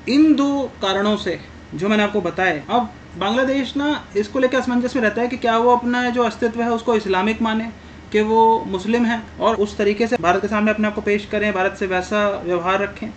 इन दो कारणों से जो मैंने आपको बताए, अब बांग्लादेश ना इसको लेकर असमंजस में रहता है कि क्या वो अपना जो अस्तित्व है उसको इस्लामिक माने, कि वो मुस्लिम है और उस तरीके से भारत के सामने अपने आप को पेश करें, भारत से वैसा व्यवहार रखें,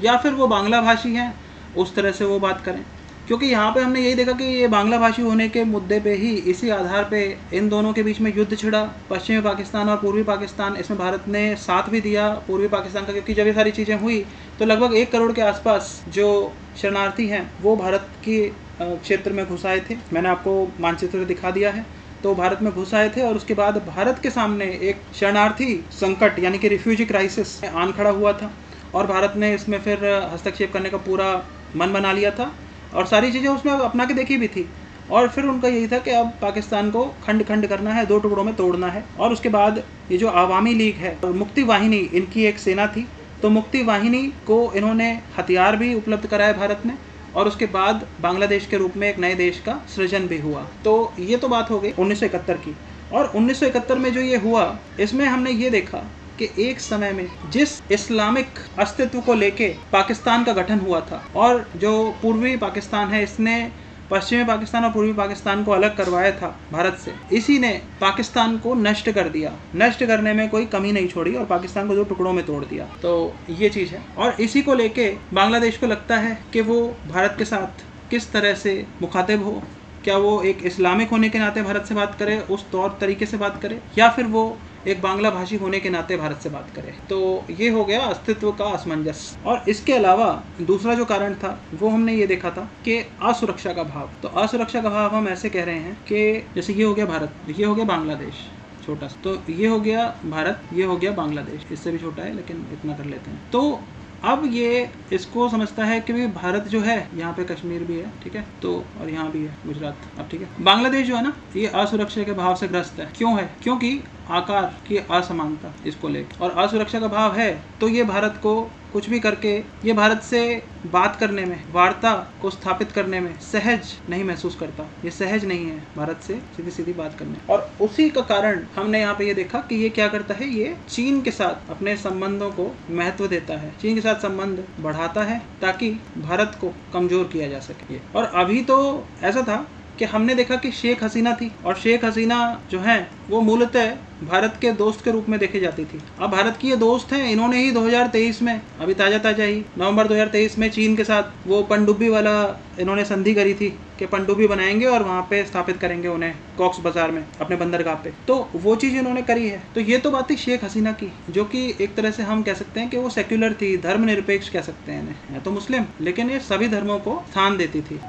या फिर वो बांग्ला भाषी हैं उस तरह से वो बात करें। क्योंकि यहाँ पे हमने यही देखा कि ये बांग्ला भाषी होने के मुद्दे पे ही, इसी आधार पे इन दोनों के बीच में युद्ध छिड़ा, पश्चिमी पाकिस्तान और पूर्वी पाकिस्तान। इसमें भारत ने साथ भी दिया पूर्वी पाकिस्तान का, क्योंकि जब ये सारी चीज़ें हुई तो लगभग 1 करोड़ के आसपास जो शरणार्थी हैं वो भारत की क्षेत्र में घुस आए थे। मैंने आपको मानचित्र दिखा दिया है। तो भारत में घुस आए थे और उसके बाद भारत के सामने एक शरणार्थी संकट यानी कि रिफ्यूजी क्राइसिस आन खड़ा हुआ था, और भारत ने इसमें फिर हस्तक्षेप करने का पूरा मन बना लिया था और सारी चीज़ें उसमें अपना के देखी भी थी। और फिर उनका यही था कि अब पाकिस्तान को खंड खंड करना है, 2 टुकड़ों में तोड़ना है। और उसके बाद ये जो आवामी लीग है, मुक्ति वाहिनी इनकी एक सेना थी, तो मुक्ति वाहिनी को इन्होंने हथियार भी उपलब्ध कराए भारत ने, और उसके बाद बांग्लादेश के रूप में एक नए देश का सृजन भी हुआ। तो ये तो बात हो गई 1971 की। और 1971 में जो ये हुआ, इसमें हमने ये देखा कि एक समय में जिस इस्लामिक अस्तित्व को लेके पाकिस्तान का गठन हुआ था, और जो पूर्वी पाकिस्तान है इसने पश्चिमी पाकिस्तान और पूर्वी पाकिस्तान को अलग करवाया था भारत से, इसी ने पाकिस्तान को नष्ट कर दिया, नष्ट करने में कोई कमी नहीं छोड़ी और पाकिस्तान को 2 टुकड़ों में तोड़ दिया। तो ये चीज़ है, और इसी को लेके बांग्लादेश को लगता है कि वो भारत के साथ किस तरह से मुखातिब हो, क्या वो एक इस्लामिक होने के नाते भारत से बात करे, उस तौर तरीके से बात करे, या फिर वो एक बांग्ला भाषी होने के नाते भारत से बात करे। तो ये हो गया अस्तित्व का असमंजस। और इसके अलावा दूसरा जो कारण था वो हमने ये देखा था कि असुरक्षा का भाव। तो असुरक्षा का भाव हम ऐसे कह रहे हैं कि जैसे ये हो गया भारत, ये हो गया बांग्लादेश छोटा सा, तो ये हो गया भारत, ये हो गया बांग्लादेश, इससे भी छोटा है लेकिन इतना कर लेते हैं। तो अब ये इसको समझता है कि भारत जो है, यहाँ पे कश्मीर भी है, ठीक है, तो और यहाँ भी है गुजरात, अब ठीक है। बांग्लादेश जो है ना, ये असुरक्षा के भाव से ग्रस्त है। क्यों है? क्योंकि आकार की असमानता इसको लेकर, और असुरक्षा का भाव है तो ये भारत को कुछ भी करके, ये भारत से बात करने में, वार्ता को स्थापित करने में सहज नहीं महसूस करता। ये सहज नहीं है भारत से सीधी सीधी बात करने, और उसी का कारण हमने यहाँ पे ये देखा कि ये क्या करता है, ये चीन के साथ अपने संबंधों को महत्व देता है, चीन के साथ संबंध बढ़ाता है ताकि भारत को कमजोर किया जा सके। और अभी तो ऐसा था कि हमने देखा कि शेख हसीना थी, और शेख हसीना जो है वो मूलतः भारत के दोस्त के रूप में देखी जाती थी। अब भारत की ये दोस्त हैं, इन्होंने ही 2023 में, अभी ताज़ा ही नवंबर 2023 में चीन के साथ वो पनडुब्बी वाला इन्होंने संधि करी थी कि पनडुब्बी बनाएंगे और वहाँ पे स्थापित करेंगे उन्हें कॉक्स बाजार में, अपने बंदरगाह पे। तो वो चीज़ इन्होंने करी है। तो ये तो बात थी शेख हसीना की, जो कि एक तरह से हम कह सकते हैं कि वो सेक्युलर थी, धर्मनिरपेक्ष कह सकते हैं इन्हें, है तो मुस्लिम, लेकिन ये सभी धर्मों को स्थान देती थी।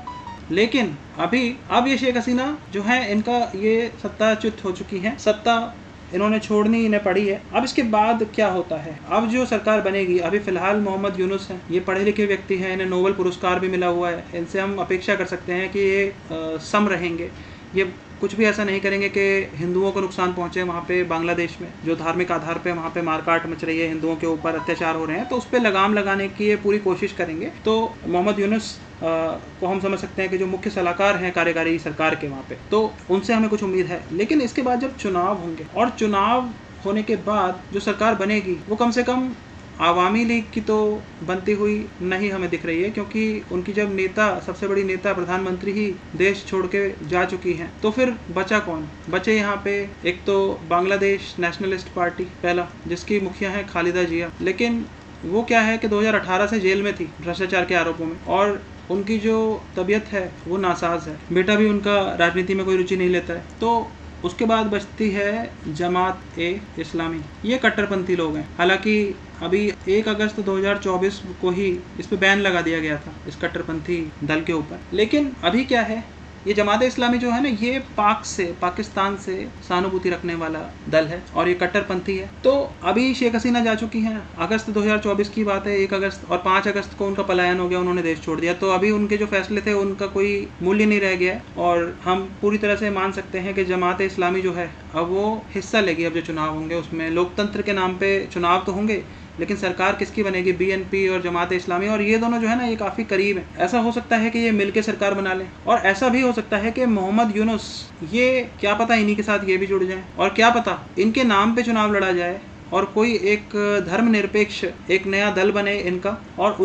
लेकिन अब ये शेख हसीना जो है, इनका ये सत्ताच्युत हो चुकी है, सत्ता इन्होंने छोड़नी इन्हें पड़ी है। अब इसके बाद क्या होता है, अब जो सरकार बनेगी, अभी फिलहाल मोहम्मद यूनुस हैं, ये पढ़े लिखे व्यक्ति हैं, इन्हें नोबेल पुरस्कार भी मिला हुआ है, इनसे हम अपेक्षा कर सकते हैं कि ये सम रहेंगे, ये कुछ भी ऐसा नहीं करेंगे कि हिंदुओं को नुकसान पहुंचे। वहाँ पे बांग्लादेश में जो धार्मिक आधार पे वहाँ पे मारकाट मच रही है, हिंदुओं के ऊपर अत्याचार हो रहे हैं, तो उस पर लगाम लगाने की ये पूरी कोशिश करेंगे। तो मोहम्मद यूनुस को हम समझ सकते हैं कि जो मुख्य सलाहकार हैं कार्यकारी सरकार के वहाँ पे, तो उनसे हमें कुछ उम्मीद है। लेकिन इसके बाद जब चुनाव होंगे, और चुनाव होने के बाद जो सरकार बनेगी वो कम से कम आवामी लीग की तो बनती हुई नहीं हमें दिख रही है, क्योंकि उनकी जब नेता, सबसे बड़ी नेता प्रधानमंत्री ही देश छोड़ के जा चुकी हैं, तो फिर बचा कौन? बचे यहाँ पे एक तो बांग्लादेश नेशनलिस्ट पार्टी पहला, जिसकी मुखिया है खालिदा जिया, लेकिन वो क्या है कि 2018 से जेल में थी भ्रष्टाचार के आरोपों में, और उनकी जो तबीयत है वो नासाज है, बेटा भी उनका राजनीति में कोई रुचि नहीं लेता है। तो उसके बाद बचती है जमात ए इस्लामी, ये कट्टरपंथी लोग हैं। हालांकि अभी 1 अगस्त 2024 को ही इस पे बैन लगा दिया गया था, इस कट्टरपंथी दल के ऊपर। लेकिन अभी क्या है, ये जमात इस्लामी जो है ना, ये पाकिस्तान से सहानुभूति रखने वाला दल है और ये कट्टरपंथी है। तो अभी शेख हसीना जा चुकी हैं, अगस्त 2024 की बात है, 1 अगस्त, और 5 अगस्त को उनका पलायन हो गया, उन्होंने देश छोड़ दिया। तो अभी उनके जो फैसले थे उनका कोई मूल्य नहीं रह गया, और हम पूरी तरह से मान सकते हैं कि जमात इस्लामी जो है अब वो हिस्सा लेगी। अब जो चुनाव होंगे उसमें लोकतंत्र के नाम पे चुनाव तो होंगे, लेकिन सरकार किसकी बनेगी? बीएनपी और जमात इस्लामी, और ये दोनों जो है ना, ये काफ़ी करीब है। ऐसा हो सकता है कि ये मिलके सरकार बना लें, और ऐसा भी हो सकता है कि मोहम्मद यूनुस, ये क्या पता इन्हीं के साथ ये भी जुड़ जाएं, और क्या पता इनके नाम पे चुनाव लड़ा जाए और कोई एक धर्मनिरपेक्ष एक नया दल बने इनका, और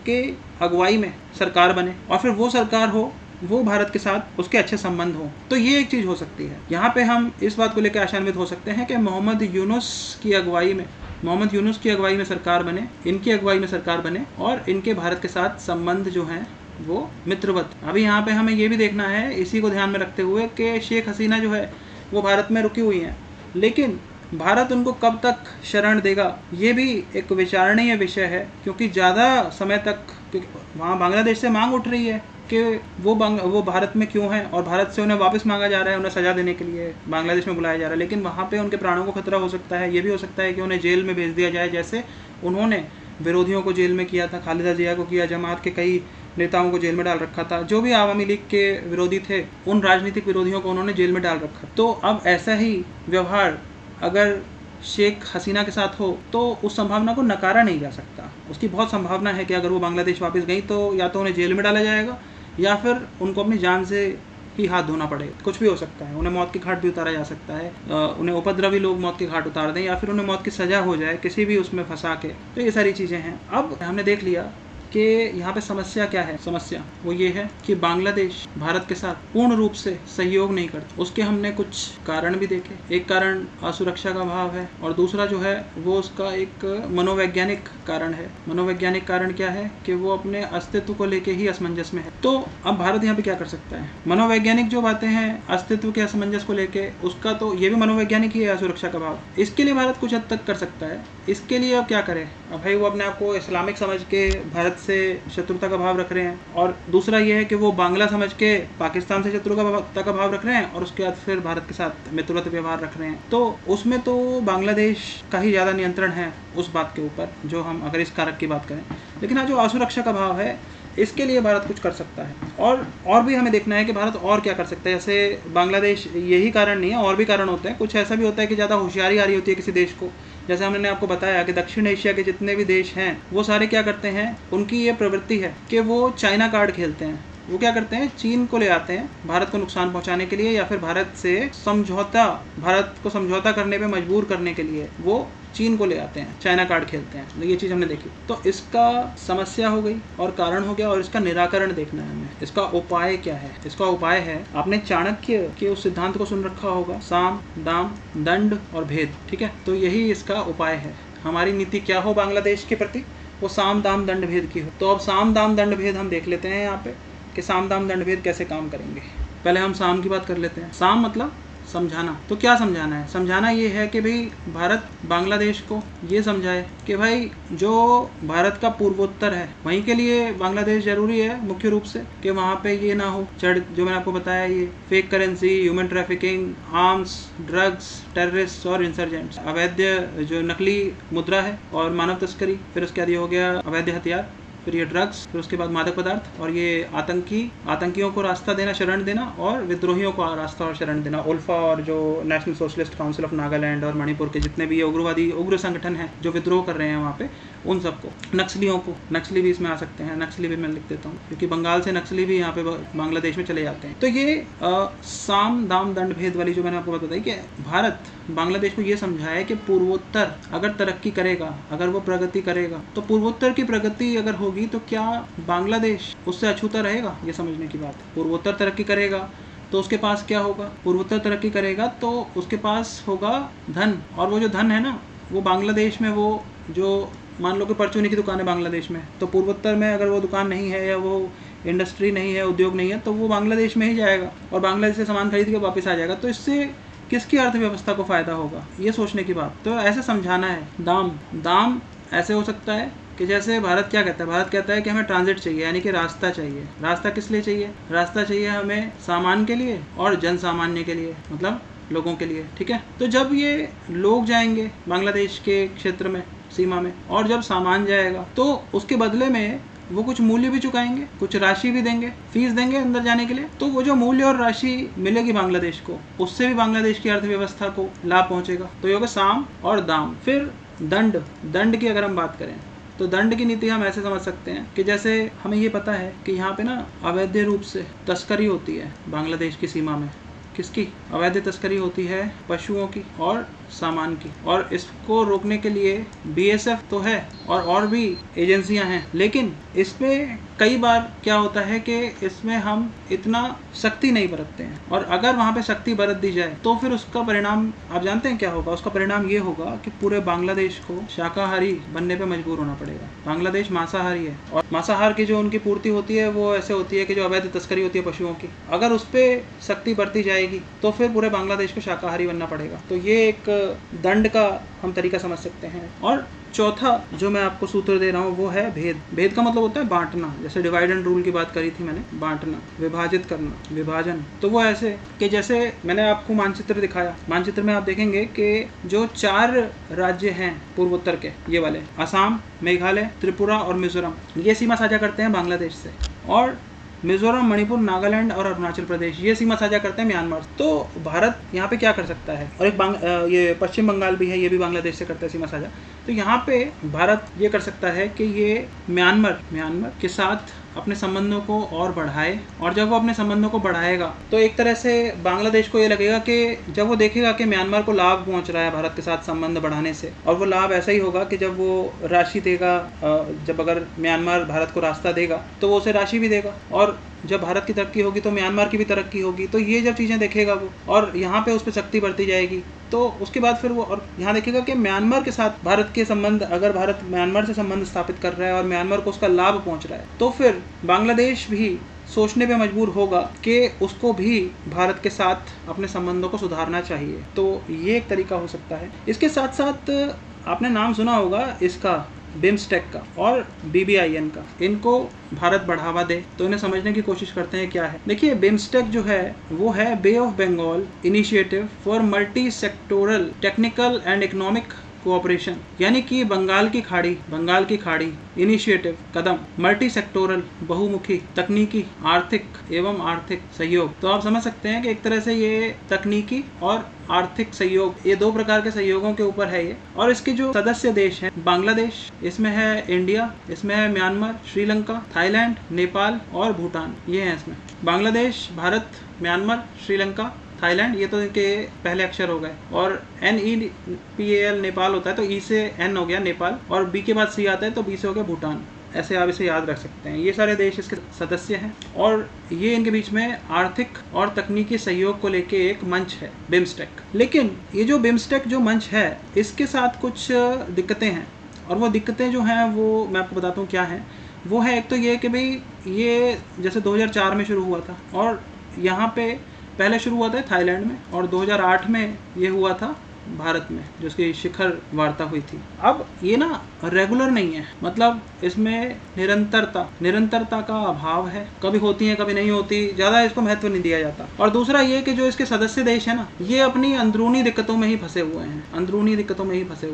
के अगुवाई में सरकार बने और फिर वो सरकार हो, वो भारत के साथ उसके अच्छे संबंध हो। तो ये एक चीज़ हो सकती है। यहाँ पे हम इस बात को लेकर आशान्वित हो सकते हैं कि मोहम्मद यूनुस की अगुवाई में सरकार बने, इनकी अगुवाई में सरकार बने और इनके भारत के साथ संबंध जो हैं वो मित्रवत। अभी यहाँ पे हमें ये भी देखना है, इसी को ध्यान में रखते हुए, कि शेख हसीना जो है वो भारत में रुकी हुई हैं, लेकिन भारत उनको कब तक शरण देगा ये भी एक विचारणीय विषय है, क्योंकि ज़्यादा समय तक वहाँ बांग्लादेश से मांग उठ रही है कि वो भारत में क्यों हैं और भारत से उन्हें वापस मांगा जा रहा है, उन्हें सज़ा देने के लिए बांग्लादेश में बुलाया जा रहा है, लेकिन वहाँ पे उनके प्राणों को खतरा हो सकता है। ये भी हो सकता है कि उन्हें जेल में भेज दिया जाए, जैसे उन्होंने विरोधियों को जेल में किया था, खालिदा जिया को किया, जमात के कई नेताओं को जेल में डाल रखा था, जो भी आवामी लीग के विरोधी थे उन राजनीतिक विरोधियों को उन्होंने जेल में डाल रखा। तो अब ऐसा ही व्यवहार अगर शेख हसीना के साथ हो तो उस संभावना को नकारा नहीं जा सकता। उसकी बहुत संभावना है कि अगर वो बांग्लादेश वापस गई तो या तो उन्हें जेल में डाला जाएगा या फिर उनको अपनी जान से ही हाथ धोना पड़ेगा। कुछ भी हो सकता है, उन्हें मौत की घाट भी उतारा जा सकता है, उन्हें उपद्रवी लोग मौत की घाट उतार दें या फिर उन्हें मौत की सज़ा हो जाए किसी भी उसमें फंसा के। तो ये सारी चीज़ें हैं। अब हमने देख लिया कि यहाँ पे समस्या क्या है। समस्या वो ये है कि बांग्लादेश भारत के साथ पूर्ण रूप से सहयोग नहीं करता। उसके हमने कुछ कारण भी देखे। एक कारण असुरक्षा का भाव है और दूसरा जो है वो उसका एक मनोवैज्ञानिक कारण है। मनोवैज्ञानिक कारण क्या है कि वो अपने अस्तित्व को लेके ही असमंजस में है। तो अब भारत यहाँ पे क्या कर सकता है? मनोवैज्ञानिक जो बातें हैं अस्तित्व के असमंजस को लेके, उसका तो ये भी मनोवैज्ञानिक ही है, असुरक्षा का भाव। इसके लिए भारत कुछ हद तक कर सकता है। इसके लिए अब क्या करे? अब भाई वो अपने आप को इस्लामिक समझ के भारत से शत्रुता का भाव रख रहे हैं, और दूसरा ये है कि वो बांग्ला समझ के पाकिस्तान से शत्रुता का भाव रख रहे हैं और उसके बाद फिर भारत के साथ मित्रवत व्यवहार रख रहे हैं। तो उसमें तो बांग्लादेश का ही ज़्यादा नियंत्रण है उस बात के ऊपर, जो हम अगर इस कारक की बात करें। लेकिन हाँ, जो असुरक्षा का भाव है इसके लिए भारत कुछ कर सकता है। और भी हमें देखना है कि भारत और क्या कर सकता है। जैसे बांग्लादेश यही कारण नहीं है, और भी कारण होते हैं। कुछ ऐसा भी होता है कि ज़्यादा होशियारी आ रही होती है किसी देश को। जैसे हमने आपको बताया कि दक्षिण एशिया के जितने भी देश हैं वो सारे क्या करते हैं, उनकी ये प्रवृत्ति है कि वो चाइना कार्ड खेलते हैं। वो क्या करते हैं, चीन को ले आते हैं भारत को नुकसान पहुंचाने के लिए, या फिर भारत को समझौता करने पे मजबूर करने के लिए वो चीन को ले आते हैं, चाइना कार्ड खेलते हैं। तो ये चीज़ हमने देखी। तो इसका समस्या हो गई और कारण हो गया, और इसका निराकरण देखना है हमें। इसका उपाय क्या है? इसका उपाय है, आपने चाणक्य के उस सिद्धांत को सुन रखा होगा, साम दाम दंड और भेद। ठीक है, तो यही इसका उपाय है। हमारी नीति क्या हो बांग्लादेश के प्रति, वो साम दाम दंड भेद की हो। तो अब साम दाम दंड भेद हम देख लेते हैं यहाँ पे कि साम दाम दंड भेद कैसे काम करेंगे। पहले हम साम की बात कर लेते हैं। साम मतलब समझाना। तो क्या समझाना है? समझाना ये है कि भाई भारत बांग्लादेश को ये समझाए कि भाई जो भारत का पूर्वोत्तर है वहीं के लिए बांग्लादेश जरूरी है, मुख्य रूप से कि वहाँ पे ये ना हो जो मैंने आपको बताया, ये fake currency, human trafficking, arms, drugs, terrorist और इंसर्जेंट्स, अवैध जो नकली मुद्रा है और मानव तस्करी, फिर उसके बाद ये हो गया अवैध हथियार, फिर ये ड्रग्स, फिर उसके बाद मादक पदार्थ, और ये आतंकियों को रास्ता देना, शरण देना, और विद्रोहियों को रास्ता और शरण देना। उल्फा और जो national Socialist Council of Nagaland और मणिपुर के जितने भी उग्र संगठन हैं जो विद्रोह कर रहे हैं वहाँ पे, उन सबको, नक्सलियों को, नक्सली भी इसमें आ सकते हैं, नक्सली भी मैं लिख देता हूँ क्योंकि बंगाल से नक्सली भी यहाँ पे बांग्लादेश में चले जाते हैं। तो ये साम दाम दंड भेद वाली जो मैंने आपको बताई कि भारत बांग्लादेश को ये समझाया कि पूर्वोत्तर अगर तरक्की करेगा, अगर वो प्रगति करेगा, तो पूर्वोत्तर की प्रगति अगर होगी तो क्या बांग्लादेश उससे अछूता रहेगा? ये समझने की बात है। पूर्वोत्तर तरक्की करेगा तो उसके पास क्या होगा? पूर्वोत्तर तरक्की करेगा तो उसके पास होगा धन, और वो जो धन है ना, वो बांग्लादेश में, वो जो मान लो कि परचूनी की दुकान है बांग्लादेश में, तो पूर्वोत्तर में अगर वो दुकान नहीं है या वो इंडस्ट्री नहीं है, उद्योग नहीं है, तो वो बांग्लादेश में ही जाएगा और बांग्लादेश से सामान खरीद के वापस आ जाएगा। तो इससे किसकी अर्थव्यवस्था को फायदा होगा, ये सोचने की बात। तो ऐसे समझाना है। दाम ऐसे हो सकता है कि जैसे भारत क्या कहता है, भारत कहता है कि हमें ट्रांजिट चाहिए, यानी कि रास्ता चाहिए। रास्ता किस लिए चाहिए? रास्ता चाहिए हमें सामान के लिए और जन सामान्य के लिए, मतलब लोगों के लिए। ठीक है, तो जब ये लोग जाएंगे बांग्लादेश के क्षेत्र में, सीमा में, और जब सामान जाएगा तो उसके बदले में वो कुछ मूल्य भी चुकाएंगे, कुछ राशि भी देंगे, फीस देंगे अंदर जाने के लिए। तो वो जो मूल्य और राशि मिलेगी बांग्लादेश को, उससे भी बांग्लादेश की अर्थव्यवस्था को लाभ पहुंचेगा। तो ये होगा साम और दाम। फिर दंड की अगर हम बात करें तो दंड की नीति हम ऐसे समझ सकते हैं कि जैसे हमें ये पता है कि यहाँ पे ना अवैध रूप से तस्करी होती है बांग्लादेश की सीमा में। किसकी? अवैध तस्करी होती है पशुओं की और सामान की, और इसको रोकने के लिए BSF तो है और भी एजेंसियां हैं, लेकिन इसमें कई बार क्या होता है कि इसमें हम इतना सख्ती नहीं बरतते हैं, और अगर वहाँ पे सख्ती बरत दी जाए तो फिर उसका परिणाम आप जानते हैं क्या होगा। उसका परिणाम ये होगा कि पूरे बांग्लादेश को शाकाहारी बनने पे मजबूर होना पड़ेगा। बांग्लादेश मांसाहारी है, और मांसाहार की जो उनकी पूर्ति होती है वो ऐसे होती है कि जो अवैध तस्करी होती है पशुओं की, अगर उस पर सख्ती बरती जाएगी तो फिर पूरे बांग्लादेश को शाकाहारी बनना पड़ेगा। तो ये एक दंड का हम तरीका समझ सकते हैं। और चौथा जो मैं आपको सूत्र दे रहा हूँ वो है भेद। भेद का मतलब होता है बांटना, जैसे डिवाइड एंड रूल की बात करी थी मैंने, बांटना, विभाजित करना, विभाजन। तो वो ऐसे कि जैसे मैंने आपको मानचित्र दिखाया, मानचित्र में आप देखेंगे कि जो 4 राज्य हैं पूर्वोत्तर के, ये वाले असम, मेघालय, त्रिपुरा और मिजोरम, ये सीमा साझा करते हैं बांग्लादेश से, और मिजोरम, मणिपुर, नागालैंड और अरुणाचल प्रदेश ये सीमा साझा करते हैं म्यांमार। तो भारत यहाँ पे क्या कर सकता है, और एक ये पश्चिम बंगाल भी है, ये भी बांग्लादेश से करता है सीमा साझा। तो यहाँ पे भारत ये कर सकता है कि ये म्यांमार के साथ अपने संबंधों को और बढ़ाए, और जब वो अपने संबंधों को बढ़ाएगा तो एक तरह से बांग्लादेश को ये लगेगा कि जब वो देखेगा कि म्यांमार को लाभ पहुंच रहा है भारत के साथ संबंध बढ़ाने से, और वो लाभ ऐसा ही होगा कि जब वो राशि देगा, जब अगर म्यांमार भारत को रास्ता देगा तो वो उसे राशि भी देगा, और जब भारत की तरक्की होगी तो म्यांमार की भी तरक्की होगी। तो ये जब चीज़ें देखेगा वो, और यहाँ पे उस पर सख्ती बढ़ती जाएगी, तो उसके बाद फिर वो और यहाँ देखेगा कि म्यांमार के साथ भारत के संबंध, अगर भारत म्यांमार से संबंध स्थापित कर रहा है और म्यांमार को उसका लाभ पहुँच रहा है, तो फिर बांग्लादेश भी सोचने पे मजबूर होगा कि उसको भी भारत के साथ अपने संबंधों को सुधारना चाहिए। तो ये एक तरीका हो सकता है। इसके साथ साथ आपने नाम सुना होगा इसका, बिम्स्टेक का और BBIN का। इनको भारत बढ़ावा दे तो इन्हें समझने की कोशिश करते हैं क्या है। देखिए, बिम्स्टेक जो है वो है Bay of Bengal Initiative for Multi Sectoral Technical and Economic Cooperation, यानी कि बंगाल की खाड़ी इनिशिएटिव, कदम, मल्टी सेक्टोरल बहुमुखी तकनीकी, आर्थिक एवं आर्थिक सहयोग। तो आप समझ सकते हैं कि एक तरह से ये तकनीकी और आर्थिक सहयोग, ये 2 प्रकार के सहयोगों के ऊपर है ये। और इसके जो सदस्य देश हैं, बांग्लादेश, इसमें है इंडिया, इसमें है म्यांमार, श्रीलंका, थाईलैंड, नेपाल और भूटान, ये हैं इसमें। बांग्लादेश, भारत, म्यांमार, श्रीलंका, थाईलैंड, ये तो इनके पहले अक्षर हो गए, और NEPAL नेपाल होता है, तो E से N हो गया नेपाल, और B के बाद C आता है तो B से हो गया भूटान। ऐसे आप इसे याद रख सकते हैं। ये सारे देश इसके सदस्य हैं, और ये इनके बीच में आर्थिक और तकनीकी सहयोग को लेके एक मंच है, बिम्स्टेक। लेकिन ये जो बिम्स्टेक जो मंच है, इसके साथ कुछ दिक्कतें हैं, और वो दिक्कतें जो हैं वो मैं आपको बताता हूँ क्या हैं। वो है, एक तो ये कि भाई ये जैसे 2004 में शुरू हुआ था, और यहाँ पे पहले शुरू हुआ था थाईलैंड में, और 2008 में ये हुआ था भारत में, जो उसकी शिखर वार्ता हुई थी। अब ये ना रेगुलर नहीं है, मतलब इसमें निरंतरता का अभाव है, कभी होती है कभी नहीं होती, ज़्यादा इसको महत्व नहीं दिया जाता। और दूसरा ये कि जो इसके सदस्य देश है ना, ये अपनी अंदरूनी दिक्कतों में ही फंसे हुए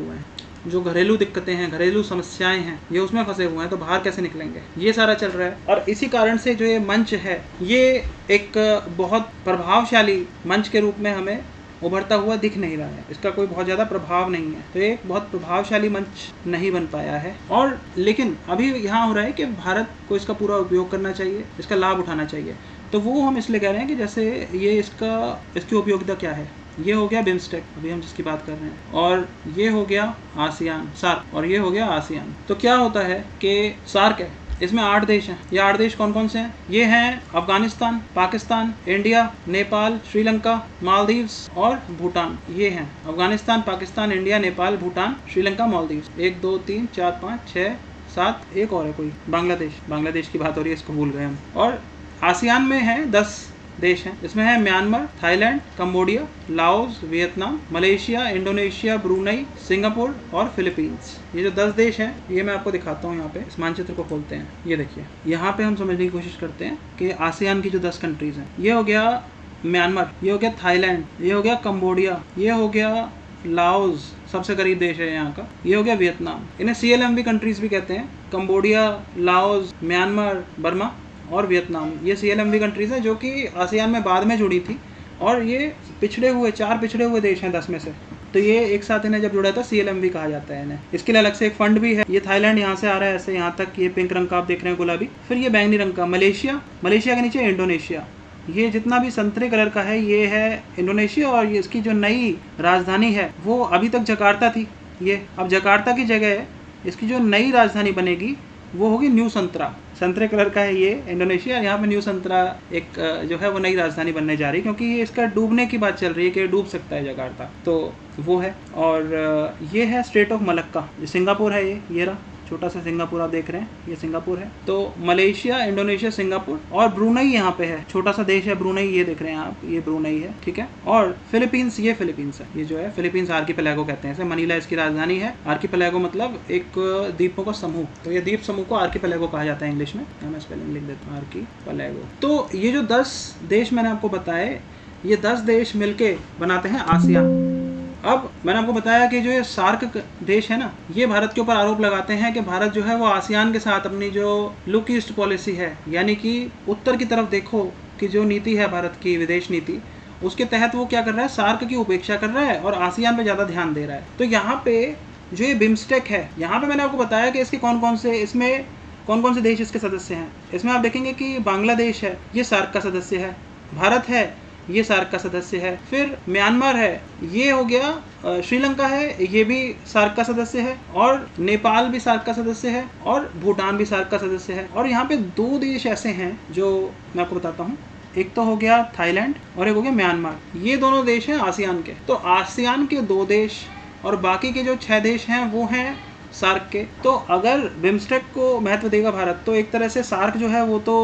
हैं, जो घरेलू दिक्कतें हैं, घरेलू समस्याएं हैं, ये उसमें फंसे हुए हैं, तो बाहर कैसे निकलेंगे, ये सारा चल रहा है। और इसी कारण से जो ये मंच है, ये एक बहुत प्रभावशाली मंच के रूप में हमें उभरता हुआ दिख नहीं रहा है, इसका कोई बहुत ज़्यादा प्रभाव नहीं है, तो एक बहुत प्रभावशाली मंच नहीं बन पाया है। और लेकिन अभी यहाँ हो रहा है कि भारत को इसका पूरा उपयोग करना चाहिए, इसका लाभ उठाना चाहिए। तो वो हम इसलिए कह रहे हैं कि जैसे ये इसकी उपयोगिता क्या है। ये हो गया बिम्स्टेक, अभी हम जिसकी बात कर रहे हैं, और ये हो गया आसियान, सार्क, और ये हो गया आसियान। तो क्या होता है कि सार्क है, इसमें 8 देश हैं। ये 8 देश कौन कौन से हैं? ये हैं अफगानिस्तान, पाकिस्तान, इंडिया, नेपाल, श्रीलंका, मालदीव्स और भूटान। ये हैं अफगानिस्तान, पाकिस्तान, इंडिया, नेपाल, भूटान, श्रीलंका, मालदीव्स। 1 2 3 4 5 6 7, एक और है कोई, बांग्लादेश की बात हो रही है, इसको भूल गए हम। और आसियान में है 10 देश हैं, इसमें है Myanmar, Thailand, Cambodia, Laos, Vietnam, Malaysia, Indonesia, Brunei, Singapore और फिलीपींस। ये जो 10 देश हैं, ये मैं आपको दिखाता हूँ। यहाँ पे इस मानचित्र को खोलते हैं, ये देखिए, यहाँ पे हम समझने की कोशिश करते हैं कि आसियान की जो 10 कंट्रीज हैं, ये हो गया म्यांमार, ये हो गया थाईलैंड, ये हो गया कंबोडिया, ये हो गया लाओस, सबसे करीब देश है यहाँ का, ये हो गया वियतनाम। इन्हें CLMV कंट्रीज भी कहते हैं, कंबोडिया, लाओस, म्यांमार, बर्मा और वियतनाम। ये CLMV कंट्रीज हैं जो कि आसियान में बाद में जुड़ी थी, और ये 4 पिछड़े हुए देश हैं 10 में से। तो ये एक साथ इन्हें जब जुड़ा था CLMV कहा जाता है इन्हें। इसके लिए अलग से एक फंड भी है। ये थाईलैंड यहाँ से आ रहा है ऐसे यहाँ तक, ये पिंक रंग का आप देख रहे हैं गुलाबी, फिर ये बैंगनी रंग का मलेशिया के नीचे इंडोनेशिया, ये जितना भी संतरे कलर का है ये है इंडोनेशिया, और ये इसकी जो नई राजधानी है वो अभी तक जकार्ता थी। ये अब जकार्ता की जगह इसकी जो नई राजधानी बनेगी वो होगी न्यू संतरा। संतरे कलर का है ये इंडोनेशिया, यहाँ पे न्यू संतरा एक जो है वो नई राजधानी बनने जा रही है, क्योंकि ये इसका डूबने की बात चल रही है कि डूब सकता है जकार्ता, तो वो है। और ये है स्टेट ऑफ मलक्का, सिंगापुर है ये रहा छोटा सा सिंगापुर आप देख रहे हैं, ये सिंगापुर है। तो मलेशिया, इंडोनेशिया, सिंगापुर और ब्रुनई यहाँ पे है, छोटा सा देश है ब्रुनई, ये देख रहे हैं आप, ये ब्रुनई है, ठीक है। और फिलीपींस, ये फिलीपींस है, ये जो है फिलीपींस आर्कीपेलागो कहते हैं इसे। मनीला इसकी राजधानी है। आर्कीपेलागो मतलब एक द्वीपों का समूह, तो ये द्वीप समूह को आर्कीपेलागो कहा जाता है इंग्लिश में। मैं स्पेलिंग लिख देता हूँ, आर्कीपेलागो। तो ये जो 10 देश मैंने आपको बताए, ये 10 देश मिलके बनाते हैं आसियान। अब मैंने आपको बताया कि जो ये सार्क देश है ना, ये भारत के ऊपर आरोप लगाते हैं कि भारत जो है वो आसियान के साथ अपनी जो लुक ईस्ट पॉलिसी है, यानी कि उत्तर की तरफ देखो कि जो नीति है भारत की विदेश नीति, उसके तहत वो क्या कर रहा है, सार्क की उपेक्षा कर रहा है और आसियान पे ज़्यादा ध्यान दे रहा है। तो यहाँ पे जो ये बिम्स्टेक है, यहाँ पे मैंने आपको बताया कि इसके कौन कौन से देश इसके सदस्य हैं। इसमें आप देखेंगे कि बांग्लादेश है, ये सार्क का सदस्य है। भारत है, ये सार्क का सदस्य है। फिर म्यांमार है, ये हो गया। श्रीलंका है, ये भी सार्क का सदस्य है। और नेपाल भी सार्क का सदस्य है। और भूटान भी सार्क का सदस्य है। और यहाँ पे 2 देश ऐसे हैं जो मैं आपको बताता हूँ। एक तो हो गया थाईलैंड और एक हो गया म्यांमार। ये दोनों देश हैं आसियान के। तो आसियान के 2 देश और बाकी के जो 6 देश हैं वो हैं सार्क के। तो अगर बिम्स्टेक को महत्व देगा भारत, तो एक तरह से सार्क जो है वो तो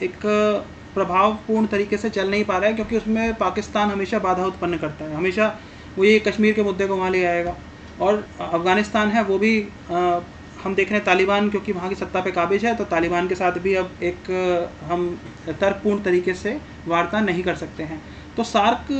एक प्रभावपूर्ण तरीके से चल नहीं पा रहा है, क्योंकि उसमें पाकिस्तान हमेशा बाधा उत्पन्न करता है। हमेशा वो ये कश्मीर के मुद्दे को वहाँ ले आएगा। और अफ़गानिस्तान है, वो भी हम देख रहे हैं तालिबान, क्योंकि वहाँ की सत्ता पे काबिज है, तो तालिबान के साथ भी अब एक हम तर्कपूर्ण तरीके से वार्ता नहीं कर सकते हैं। तो सार्क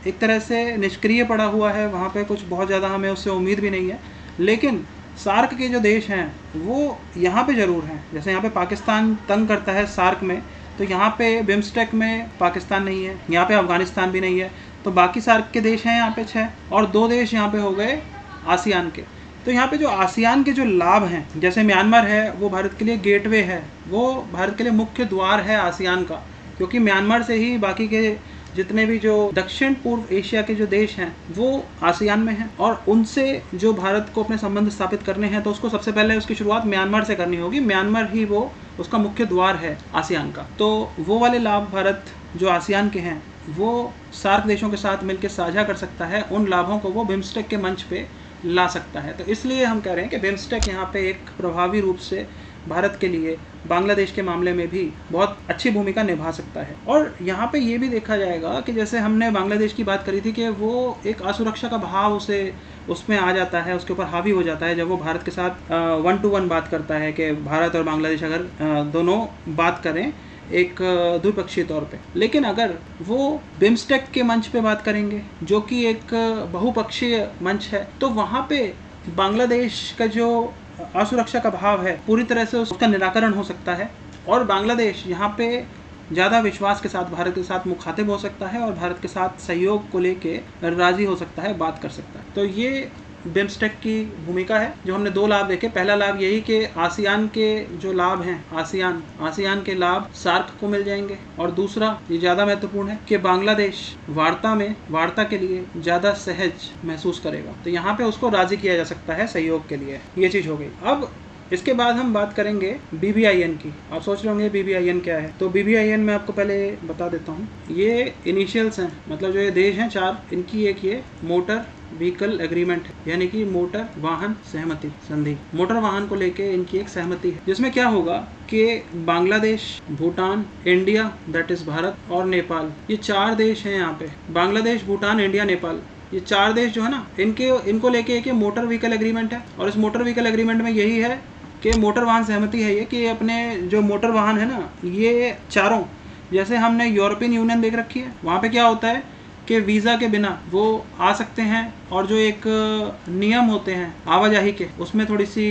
एक तरह से निष्क्रिय पड़ा हुआ है, वहाँ पे कुछ बहुत ज़्यादा हमें उससे उम्मीद भी नहीं है। लेकिन सार्क के जो देश हैं वो यहाँ पे ज़रूर हैं। जैसे यहाँ पे पाकिस्तान तंग करता है सार्क में, तो यहाँ पे बिम्स्टेक में पाकिस्तान नहीं है, यहाँ पे अफ़गानिस्तान भी नहीं है। तो बाकी सार्क के देश हैं यहाँ पे 6, और 2 देश यहाँ पे हो गए आसियान के। तो यहाँ पे जो आसियान के जो लाभ हैं, जैसे म्यांमार है, वो भारत के लिए गेटवे है, वो भारत के लिए मुख्य द्वार है आसियान का, क्योंकि म्यांमार से ही बाकी के जितने भी जो दक्षिण पूर्व एशिया के जो देश हैं वो आसियान में हैं, और उनसे जो भारत को अपने संबंध स्थापित करने हैं तो उसको सबसे पहले उसकी शुरुआत म्यांमार से करनी होगी। म्यांमार ही वो उसका मुख्य द्वार है आसियान का। तो वो वाले लाभ भारत जो आसियान के हैं वो सार्क देशों के साथ मिलकर साझा कर सकता है, उन लाभों को वो बिम्स्टेक के मंच पे ला सकता है। तो इसलिए हम कह रहे हैं कि बिम्स्टेक यहाँ पे एक प्रभावी रूप से भारत के लिए बांग्लादेश के मामले में भी बहुत अच्छी भूमिका निभा सकता है। और यहाँ पे ये भी देखा जाएगा कि जैसे हमने बांग्लादेश की बात करी थी कि वो एक असुरक्षा का भाव उसमें आ जाता है, उसके ऊपर हावी हो जाता है जब वो भारत के साथ 1-to-1 बात करता है कि भारत और बांग्लादेश अगर दोनों बात करें एक द्विपक्षीय तौर पे। लेकिन अगर वो बिम्स्टेक के मंच पे बात करेंगे जो कि एक बहुपक्षीय मंच है, तो वहाँ पे बांग्लादेश का जो असुरक्षा का भाव है पूरी तरह से उसका निराकरण हो सकता है, और बांग्लादेश यहाँ पे ज़्यादा विश्वास के साथ भारत के साथ मुखातिब हो सकता है और भारत के साथ सहयोग को लेके राज़ी हो सकता है, बात कर सकता है। तो ये बिम्स्टेक की भूमिका है। जो हमने 2 लाभ देखे, पहला लाभ यही कि आसियान के जो लाभ हैं, आसियान के लाभ सार्क को मिल जाएंगे, और दूसरा ये ज़्यादा महत्वपूर्ण है कि बांग्लादेश वार्ता के लिए ज़्यादा सहज महसूस करेगा। तो यहाँ पे उसको राज़ी किया जा सकता है सहयोग के लिए। ये चीज़ हो गई। अब इसके बाद हम बात करेंगे BBIN की। आप सोच रहे होंगे BBIN क्या है, तो BBIN मैं आपको पहले बता देता हूँ। ये इनिशियल्स हैं, मतलब जो ये देश हैं 4, इनकी एक ये मोटर व्हीकल एग्रीमेंट है, यानी कि मोटर वाहन सहमति संधि। मोटर वाहन को लेके इनकी एक सहमति है, जिसमें क्या होगा कि Bangladesh, Bhutan, India that is Bharat, और नेपाल, ये 4 देश हैं यहाँ पे। बांग्लादेश, भूटान, इंडिया, नेपाल, ये 4 देश जो है ना, इनको लेके एक मोटर व्हीकल एग्रीमेंट है। और इस मोटर व्हीकल एग्रीमेंट में यही है कि मोटर वाहन सहमति है ये कि अपने जो मोटर वाहन है ना, ये चारों, जैसे हमने यूरोपियन यूनियन देख रखी है, वहाँ पे क्या होता है कि वीज़ा के बिना वो आ सकते हैं, और जो एक नियम होते हैं आवाजाही के, उसमें थोड़ी सी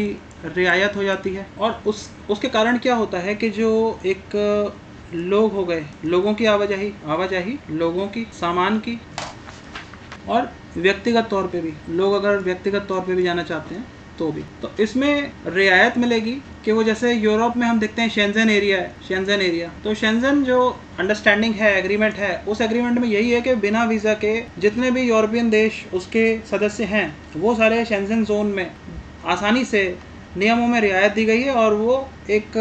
रियायत हो जाती है। और उसके कारण क्या होता है कि जो एक लोग हो गए, लोगों की आवाजाही लोगों की, सामान की, और व्यक्तिगत तौर पे भी, लोग अगर व्यक्तिगत तौर पे भी जाना चाहते हैं तो भी तो इसमें रियायत मिलेगी कि वो जैसे यूरोप में हम देखते हैं शेंजन एरिया है, शेंजन एरिया, तो शेंजन जो अंडरस्टैंडिंग है, एग्रीमेंट है, उस एग्रीमेंट में यही है कि बिना वीज़ा के जितने भी यूरोपियन देश उसके सदस्य हैं वो सारे शेंजन जोन में आसानी से नियमों में रियायत दी गई है और वो एक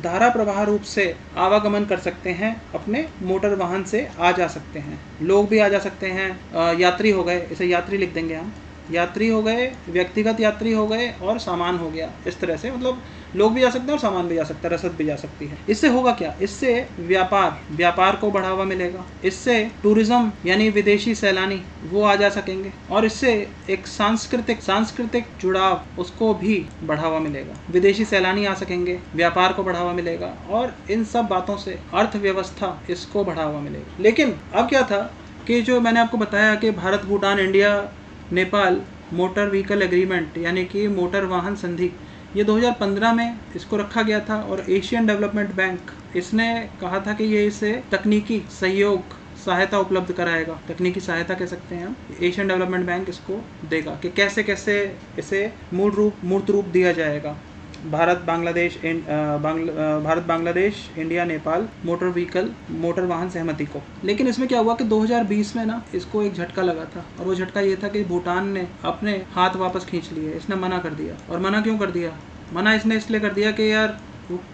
धारा प्रवाह रूप से आवागमन कर सकते हैं, अपने मोटर वाहन से आ जा सकते हैं, लोग भी आ जा सकते हैं। यात्री हो गए, इसे यात्री लिख देंगे हम, यात्री हो गए, व्यक्तिगत यात्री हो गए और सामान हो गया। इस तरह से मतलब लोग भी जा सकते हैं और सामान भी जा सकता है, रसद भी जा सकती है। इससे होगा क्या? इससे व्यापार को बढ़ावा मिलेगा, इससे टूरिज्म यानी विदेशी सैलानी वो आ जा सकेंगे और इससे एक सांस्कृतिक जुड़ाव उसको भी बढ़ावा मिलेगा, विदेशी सैलानी आ सकेंगे, व्यापार को बढ़ावा मिलेगा और इन सब बातों से अर्थव्यवस्था इसको बढ़ावा मिलेगा। लेकिन अब क्या था कि जो मैंने आपको बताया कि Bharat, Bhutan, India, Nepal motor vehicle agreement यानी कि मोटर वाहन संधि, ये 2015 में इसको रखा गया था और एशियन डेवलपमेंट बैंक इसने कहा था कि ये इसे तकनीकी सहयोग सहायता उपलब्ध कराएगा, तकनीकी सहायता कह सकते हैं हम। एशियन डेवलपमेंट बैंक इसको देगा कि कैसे कैसे इसे मूर्त रूप दिया जाएगा। भारत बांग्लादेश इंडिया नेपाल मोटर वाहन सहमति को। लेकिन इसमें क्या हुआ कि 2020 में ना इसको एक झटका लगा था और वो झटका ये था कि भूटान ने अपने हाथ वापस खींच लिए, इसने मना कर दिया। और मना क्यों कर दिया? मना इसने इसलिए कर दिया कि यार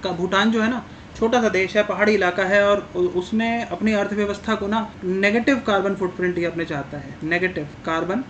भूटान जो है ना छोटा सा देश है, पहाड़ी इलाका है और उसने अपनी अर्थव्यवस्था को ना नेगेटिव कार्बन फुटप्रिंट ही अपने चाहता है। नेगेटिव कार्बन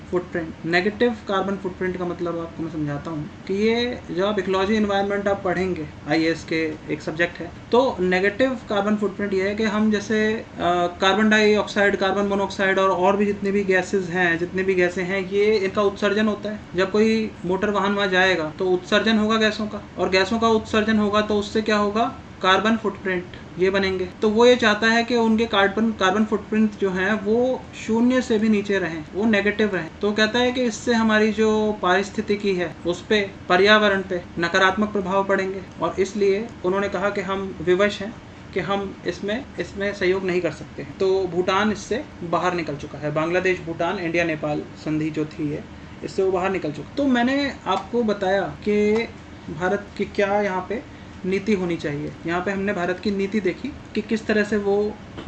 फुटप्रिंट का मतलब आपको मैं समझाता हूँ कि ये जब आप इकोलॉजी एनवायरनमेंट आप पढ़ेंगे, IAS के एक सब्जेक्ट है, तो नेगेटिव कार्बन फुटप्रिंट ये है कि हम जैसे कार्बन डाइऑक्साइड, कार्बन मोनोऑक्साइड और भी जितने भी गैसें हैं, ये इनका उत्सर्जन होता है। जब कोई मोटर वाहन वहाँ जाएगा तो उत्सर्जन होगा गैसों का, और गैसों का उत्सर्जन होगा तो उससे क्या होगा? कार्बन फुटप्रिंट ये बनेंगे। तो वो ये चाहता है कि उनके कार्बन फुटप्रिंट जो हैं वो 0 से भी नीचे रहें, वो नेगेटिव रहें। तो कहता है कि इससे हमारी जो पारिस्थितिकी है उस पे, पर्यावरण पे नकारात्मक प्रभाव पड़ेंगे और इसलिए उन्होंने कहा कि हम विवश हैं कि हम इसमें सहयोग नहीं कर सकते हैं। तो भूटान इससे बाहर निकल चुका है। बांग्लादेश, भूटान, इंडिया, नेपाल संधि जो थी है, इससे वो बाहर निकल चुका। तो मैंने आपको बताया कि भारत की क्या यहाँ पे नीति होनी चाहिए। यहाँ पे हमने भारत की नीति देखी कि किस तरह से वो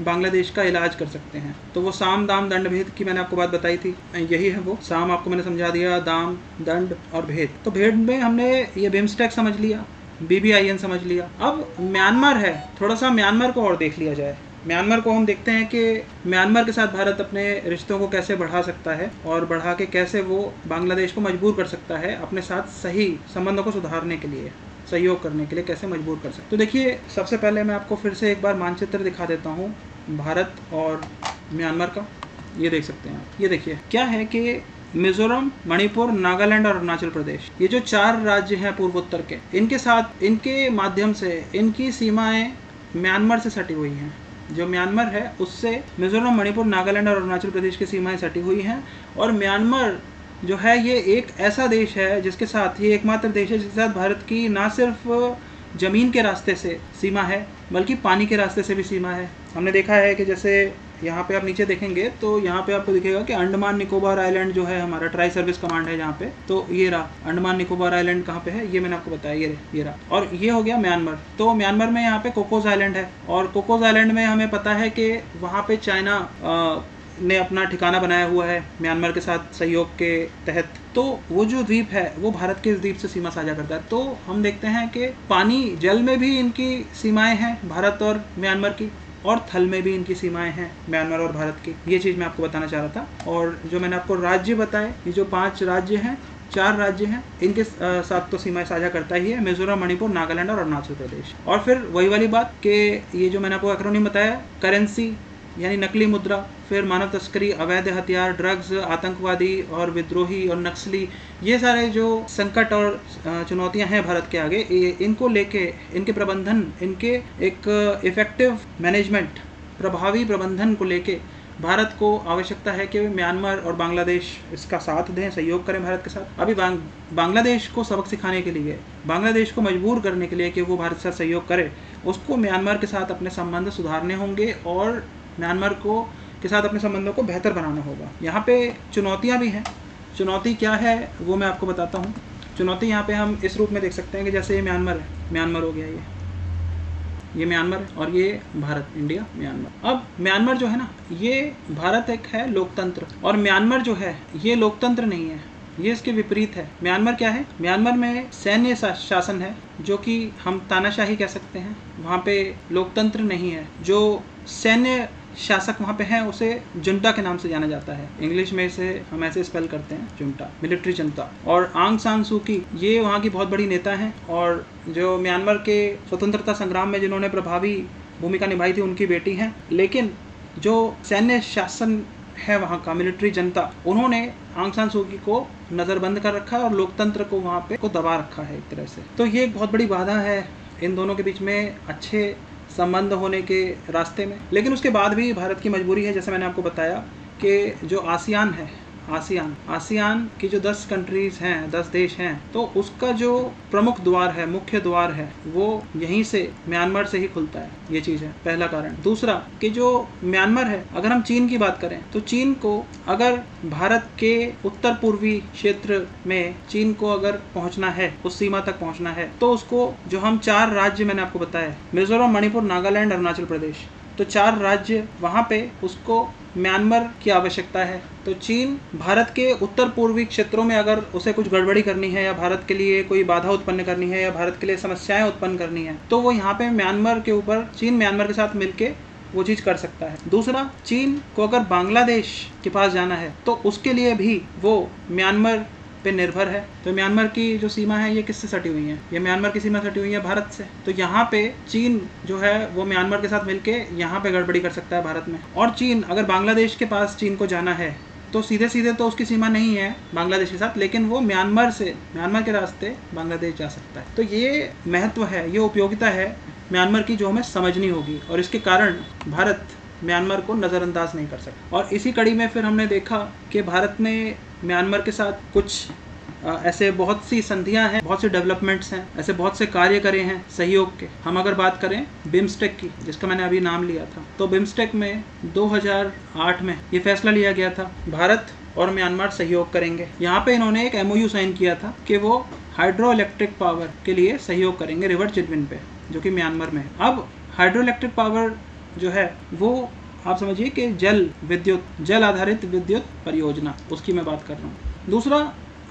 बांग्लादेश का इलाज कर सकते हैं। तो वो साम, दाम, दंड, भेद की मैंने आपको बात बताई थी, यही है वो। साम आपको मैंने समझा दिया, दाम, दंड और भेद। तो भेद में हमने ये बिम्स्टेक समझ लिया, BBIN समझ लिया। अब म्यांमार है, थोड़ा सा म्यांमार को और देख लिया जाए। म्यांमार को हम देखते हैं कि म्यांमार के साथ भारत अपने रिश्तों को कैसे बढ़ा सकता है और बढ़ा के कैसे वो बांग्लादेश को मजबूर कर सकता है अपने साथ सही संबंधों को सुधारने के लिए, सहयोग करने के लिए कैसे मजबूर कर सकते। तो देखिए, सबसे पहले मैं आपको फिर से एक बार मानचित्र दिखा देता हूँ भारत और म्यांमार का। ये देख सकते हैं आप। ये देखिए क्या है कि मिजोरम, मणिपुर, नागालैंड और अरुणाचल प्रदेश, ये जो 4 राज्य हैं पूर्वोत्तर के, इनके साथ, इनके माध्यम से इनकी सीमाएं म्यांमार से सटी हुई हैं। जो म्यांमार है उससे मिजोरम, मणिपुर, नागालैंड और अरुणाचल प्रदेश की सीमाएं सटी हुई हैं। और म्यांमार जो है ये एक ऐसा देश है जिसके साथ, ये एकमात्र देश है जिसके साथ भारत की ना सिर्फ ज़मीन के रास्ते से सीमा है बल्कि पानी के रास्ते से भी सीमा है। हमने देखा है कि जैसे यहाँ पे आप नीचे देखेंगे तो यहाँ पे आपको दिखेगा कि अंडमान निकोबार आइलैंड जो है हमारा ट्राई सर्विस कमांड है जहाँ पे, तो ये रहा अंडमान निकोबार आइलैंड। कहाँ पे है ये मैंने आपको बताया, ये रहा। और ये हो गया म्यांमार। तो म्यांमार में यहाँ पे कोकोस आइलैंड है और कोकोस आइलैंड में हमें पता है कि वहाँ पे चाइना ने अपना ठिकाना बनाया हुआ है म्यांमार के साथ सहयोग के तहत। तो वो जो द्वीप है वो भारत के इस द्वीप से सीमा साझा करता है। तो हम देखते हैं कि पानी, जल में भी इनकी सीमाएं हैं भारत और म्यांमार की, और थल में भी इनकी सीमाएं हैं म्यांमार और भारत की। ये चीज़ मैं आपको बताना चाह रहा था। और जो मैंने आपको राज्य बताए, ये जो 5 राज्य हैं, 4 राज्य हैं, इनके साथ तो सीमाएं साझा करता ही है, मिजोरम, मणिपुर, नागालैंड और अरुणाचल प्रदेश। और फिर वही वाली बात कि ये जो मैंने आपको एक्रोनिम बताया, करेंसी यानी नकली मुद्रा, फिर मानव तस्करी, अवैध हथियार, ड्रग्स, आतंकवादी और विद्रोही और नक्सली, ये सारे जो संकट और चुनौतियां हैं भारत के आगे, इनको लेके, इनके प्रबंधन, इनके एक इफेक्टिव मैनेजमेंट, प्रभावी प्रबंधन को लेके भारत को आवश्यकता है कि म्यांमार और बांग्लादेश इसका साथ दें, सहयोग करें भारत के साथ। अभी बांग्लादेश को सबक सिखाने के लिए, बांग्लादेश को मजबूर करने के लिए कि वो भारत के साथ सहयोग करे, उसको म्यांमार के साथ अपने संबंध सुधारने होंगे और म्यांमार के साथ अपने संबंधों को बेहतर बनाना होगा। यहाँ पे चुनौतियाँ भी हैं। चुनौती क्या है वो मैं आपको बताता हूँ। चुनौती यहाँ पे हम इस रूप में देख सकते हैं कि जैसे ये म्यांमार है, म्यांमार हो गया ये म्यांमार है और ये भारत, इंडिया, म्यांमार। अब म्यांमार जो है ना, ये भारत एक है लोकतंत्र और म्यांमार जो है ये लोकतंत्र नहीं है, ये इसके विपरीत है। म्यांमार क्या है? म्यांमार में सैन्य शासन है, जो कि हम तानाशाही कह सकते हैं। वहाँ पे लोकतंत्र नहीं है। जो सैन्य शासक वहाँ पे हैं उसे जुंटा के नाम से जाना जाता है। इंग्लिश में इसे हम ऐसे स्पेल करते हैं, जुंटा, मिलिट्री जनता। और आंग सान सू की ये वहाँ की बहुत बड़ी नेता हैं और जो म्यांमार के स्वतंत्रता संग्राम में जिन्होंने प्रभावी भूमिका निभाई थी उनकी बेटी हैं। लेकिन जो सैन्य शासन है वहाँ का, मिलिट्री जनता, उन्होंने आंग सान सू की को नज़रबंद कर रखा है और लोकतंत्र को वहाँ पे को दबा रखा है एक तरह से। तो ये एक बहुत बड़ी बाधा है इन दोनों के बीच में अच्छे संबंध होने के रास्ते में। लेकिन उसके बाद भी भारत की मजबूरी है, जैसे मैंने आपको बताया, कि जो आसियान है, आसियान की जो 10 कंट्रीज़ हैं, 10 देश हैं, तो उसका जो प्रमुख द्वार है, मुख्य द्वार है, वो यहीं से म्यांमार से ही खुलता है। ये चीज़ है पहला कारण। दूसरा कि जो म्यांमार है, अगर हम चीन की बात करें तो चीन को अगर भारत के उत्तर पूर्वी क्षेत्र में चीन को अगर पहुंचना है, उस सीमा तक पहुंचना है, तो उसको जो हम 4 राज्य मैंने आपको बताया, मिजोरम, मणिपुर, नागालैंड, अरुणाचल प्रदेश, तो 4 राज्य वहाँ पे उसको म्यांमार की आवश्यकता है। तो चीन भारत के उत्तर पूर्वी क्षेत्रों में अगर उसे कुछ गड़बड़ी करनी है या भारत के लिए कोई बाधा उत्पन्न करनी है या भारत के लिए समस्याएं उत्पन्न करनी है, तो वो यहाँ पे म्यांमार के ऊपर, चीन म्यांमार के साथ मिलके वो चीज़ कर सकता है। दूसरा, चीन को अगर बांग्लादेश के पास जाना है तो उसके लिए भी वो म्यांमार पे निर्भर है। तो म्यांमार की जो सीमा है ये किससे सटी हुई है? ये म्यांमार की सीमा सटी हुई है भारत से। तो यहाँ पे चीन जो है वो म्यांमार के साथ मिलके यहाँ पे गड़बड़ी कर सकता है भारत में। और चीन अगर बांग्लादेश के पास चीन को जाना है तो सीधे सीधे तो उसकी सीमा नहीं है बांग्लादेश के साथ, लेकिन वो म्यांमार के रास्ते बांग्लादेश जा सकता है। तो ये महत्व है, ये उपयोगिता है म्यांमार की, जो हमें समझनी होगी और इसके कारण भारत म्यांमार को नज़रअंदाज नहीं कर सकता। और इसी कड़ी में फिर हमने देखा कि भारत ने म्यांमार के साथ कुछ ऐसे बहुत सी संधियां हैं, बहुत से डेवलपमेंट्स हैं, ऐसे बहुत से कार्य करे हैं सहयोग के। हम अगर बात करें बिम्स्टेक की, जिसका मैंने अभी नाम लिया था, तो बिम्स्टेक में 2008 में ये फैसला लिया गया था, भारत और म्यांमार सहयोग करेंगे। यहाँ पे इन्होंने एक MOU साइन किया था कि वो हाइड्रो इलेक्ट्रिक पावर के लिए सहयोग करेंगे रिवर चिटविन पे, जो कि म्यांमार में है। अब हाइड्रो इलेक्ट्रिक पावर जो है वो आप समझिए कि जल आधारित विद्युत परियोजना, उसकी मैं बात कर रहा हूँ। दूसरा,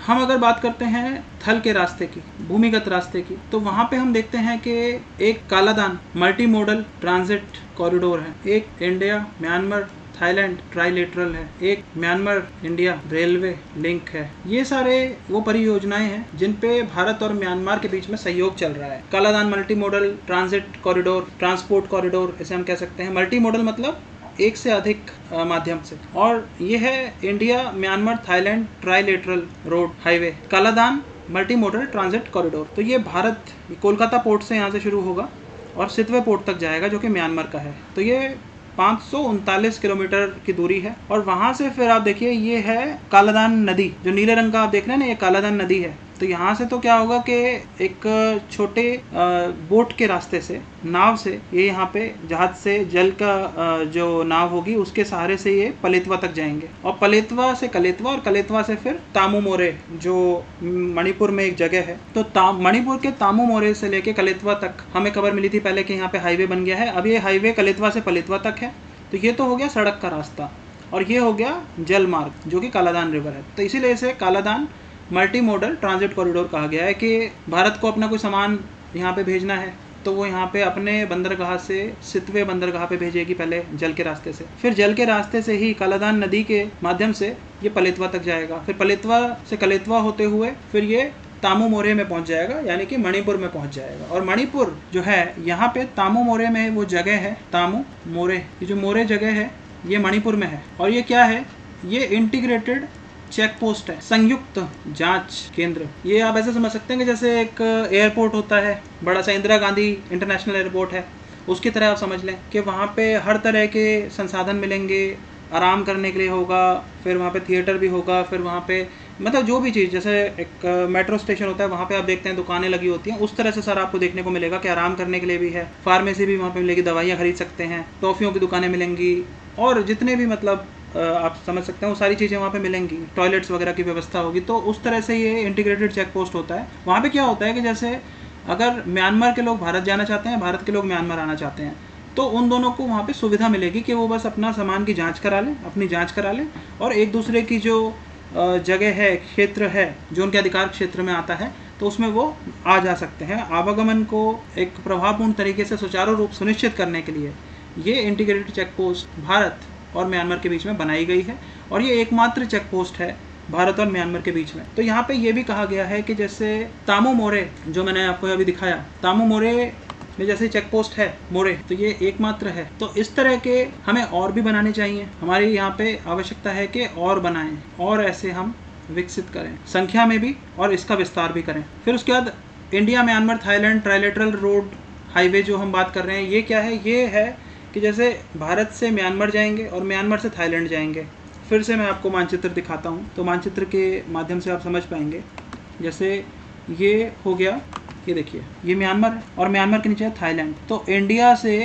हम अगर बात करते हैं थल के रास्ते की, भूमिगत रास्ते की, तो वहाँ पे हम देखते हैं कि एक Kaladan multi modal transit corridor है, एक इंडिया म्यांमार थाईलैंड ट्राइलेटरल है, एक म्यांमार इंडिया रेलवे लिंक है। ये सारे वो परियोजनाएं हैं जिन पे भारत और म्यांमार के बीच में सहयोग चल रहा है। Kaladan multi modal transit corridor, transport corridor इसे हम कह सकते हैं। मल्टी मॉडल मतलब एक से अधिक माध्यम से, और ये है India Myanmar Thailand trilateral road highway, Kaladan multi modal transit corridor. तो ये भारत कोलकाता पोर्ट से यहाँ से शुरू होगा और सितवे पोर्ट तक जाएगा, जो कि म्यांमार का है। तो ये 539 किलोमीटर की दूरी है। और वहाँ से फिर आप देखिए ये है कालादान नदी, जो नीले रंग का आप देख रहे हैं ना, ये कालादान नदी है। तो यहाँ से तो क्या होगा कि एक छोटे बोट के रास्ते से, नाव से, ये यहाँ पे जहाज से, जल का जो नाव होगी उसके सहारे से ये पलेतवा तक जाएंगे, और पलेतवा से कलेतवा, और कलेतवा से फिर तामू मोरे, जो मणिपुर में एक जगह है। तो मणिपुर के तामू मोरे से लेके कलेतवा तक हमें खबर मिली थी पहले कि यहाँ पे हाईवे बन गया है। अब ये हाईवे कलेतवा से पलेतवा तक है। तो ये तो हो गया सड़क का रास्ता, और ये हो गया जल मार्ग, जो कि कालादान रिवर है। तो इसीलिए इसे Kaladan multi modal transit corridor कहा गया है कि भारत को अपना कोई सामान यहाँ पे भेजना है तो वो यहाँ पे अपने बंदरगाह से सितवे बंदरगाह पे भेजेगी, पहले जल के रास्ते से, फिर जल के रास्ते से ही कालादान नदी के माध्यम से ये पलेतवा तक जाएगा, फिर पलेतवा से कलेतवा होते हुए फिर ये तामू मोरे में पहुंच जाएगा, यानी कि मणिपुर में पहुंच जाएगा। और मणिपुर जो है, यहाँ पे तामू मोरे में वो जगह है, तामू मोरे, ये जो मोरे जगह है ये मणिपुर में है। और ये क्या है? ये इंटीग्रेटेड चेक पोस्ट है, संयुक्त जांच केंद्र। ये आप ऐसे समझ सकते हैं कि जैसे एक एयरपोर्ट होता है बड़ा सा, इंदिरा गांधी इंटरनेशनल एयरपोर्ट है, उसकी तरह आप समझ लें कि वहाँ पे हर तरह के संसाधन मिलेंगे, आराम करने के लिए होगा, फिर वहाँ पे थिएटर भी होगा, फिर वहाँ पे मतलब जो भी चीज़, जैसे एक मेट्रो स्टेशन होता है वहाँ पे आप देखते हैं दुकानें लगी होती हैं, उस तरह से सर आपको देखने को मिलेगा कि आराम करने के लिए भी है, फार्मेसी भी वहाँ पे मिलेगी, दवाइयाँ खरीद सकते हैं, टॉफ़ियों की दुकानें मिलेंगी, और जितने भी मतलब आप समझ सकते हैं वो सारी चीज़ें वहाँ पे मिलेंगी, टॉयलेट्स वगैरह की व्यवस्था होगी। तो उस तरह से ये इंटीग्रेटेड चेक पोस्ट होता है। वहाँ पे क्या होता है कि जैसे अगर म्यांमार के लोग भारत जाना चाहते हैं, भारत के लोग म्यांमार आना चाहते हैं, तो उन दोनों को वहाँ पे सुविधा मिलेगी कि वो बस अपना सामान की जांच करा लें, अपनी जांच करा लें, और एक दूसरे की जो जगह है, क्षेत्र है जो उनके अधिकार क्षेत्र में आता है, तो उसमें वो आ जा सकते हैं। आवागमन को एक प्रभावपूर्ण तरीके से सुचारू रूप सुनिश्चित करने के लिए ये इंटीग्रेटेड चेक पोस्ट भारत और म्यांमार के बीच में बनाई गई है, और ये एकमात्र चेक पोस्ट है भारत और म्यांमार के बीच में। तो यहाँ पे ये भी कहा गया है कि जैसे तामो मोरे जो मैंने आपको अभी दिखाया, तामो मोरे में जैसे चेक पोस्ट है मोरे, तो ये एकमात्र है। तो इस तरह के हमें और भी बनाने चाहिए। हमारी यहाँ पे आवश्यकता है कि और बनाएं, और ऐसे हम विकसित करें संख्या में भी, और इसका विस्तार भी करें। फिर उसके बाद India Myanmar Thailand trilateral road highway जो हम बात कर रहे हैं, ये क्या है? ये है कि जैसे भारत से म्यांमार जाएंगे और म्यांमार से थाईलैंड जाएंगे। फिर से मैं आपको मानचित्र दिखाता हूँ, तो मानचित्र के माध्यम से आप समझ पाएंगे। जैसे ये हो गया, ये देखिए, ये म्यांमार है और म्यांमार के नीचे है थाईलैंड। तो इंडिया से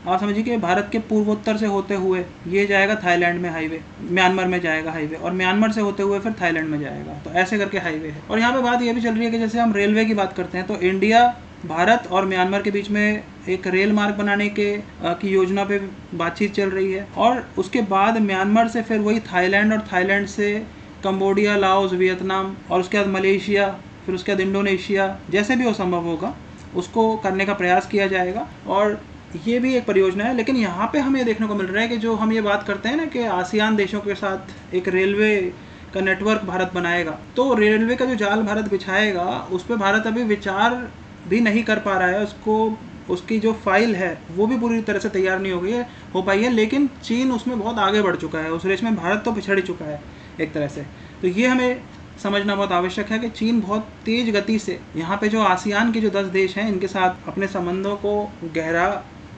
आप समझिए कि भारत के पूर्वोत्तर से होते हुए ये जाएगा थाईलैंड में हाईवे, म्यांमार में जाएगा हाईवे, और म्यांमार से होते हुए फिर थाईलैंड में जाएगा। तो ऐसे करके हाईवे है। और यहाँ पे बात ये भी चल रही है कि जैसे हम रेलवे की बात करते हैं, तो इंडिया भारत और म्यांमार के बीच में एक रेल मार्ग बनाने की योजना पे बातचीत चल रही है। और उसके बाद म्यांमार से फिर वही थाईलैंड, और थाईलैंड से कंबोडिया, लाओस, वियतनाम, और उसके बाद मलेशिया, फिर उसके बाद इंडोनेशिया, जैसे भी वो संभव होगा उसको करने का प्रयास किया जाएगा। और ये भी एक परियोजना है। लेकिन यहाँ पे हमें देखने को मिल रहा है कि जो हम ये बात करते हैं ना कि आसियान देशों के साथ एक रेलवे का नेटवर्क भारत बनाएगा, तो रेलवे का जो जाल भारत बिछाएगा उस पर भारत अभी विचार भी नहीं कर पा रहा है। उसकी जो फाइल है वो भी पूरी तरह से तैयार नहीं हो पाई है। लेकिन चीन उसमें बहुत आगे बढ़ चुका है, उस रेस में भारत तो पिछड़ चुका है एक तरह से। तो ये हमें समझना बहुत आवश्यक है कि चीन बहुत तेज गति से यहाँ पे जो आसियान के जो 10 देश हैं इनके साथ अपने संबंधों को गहरा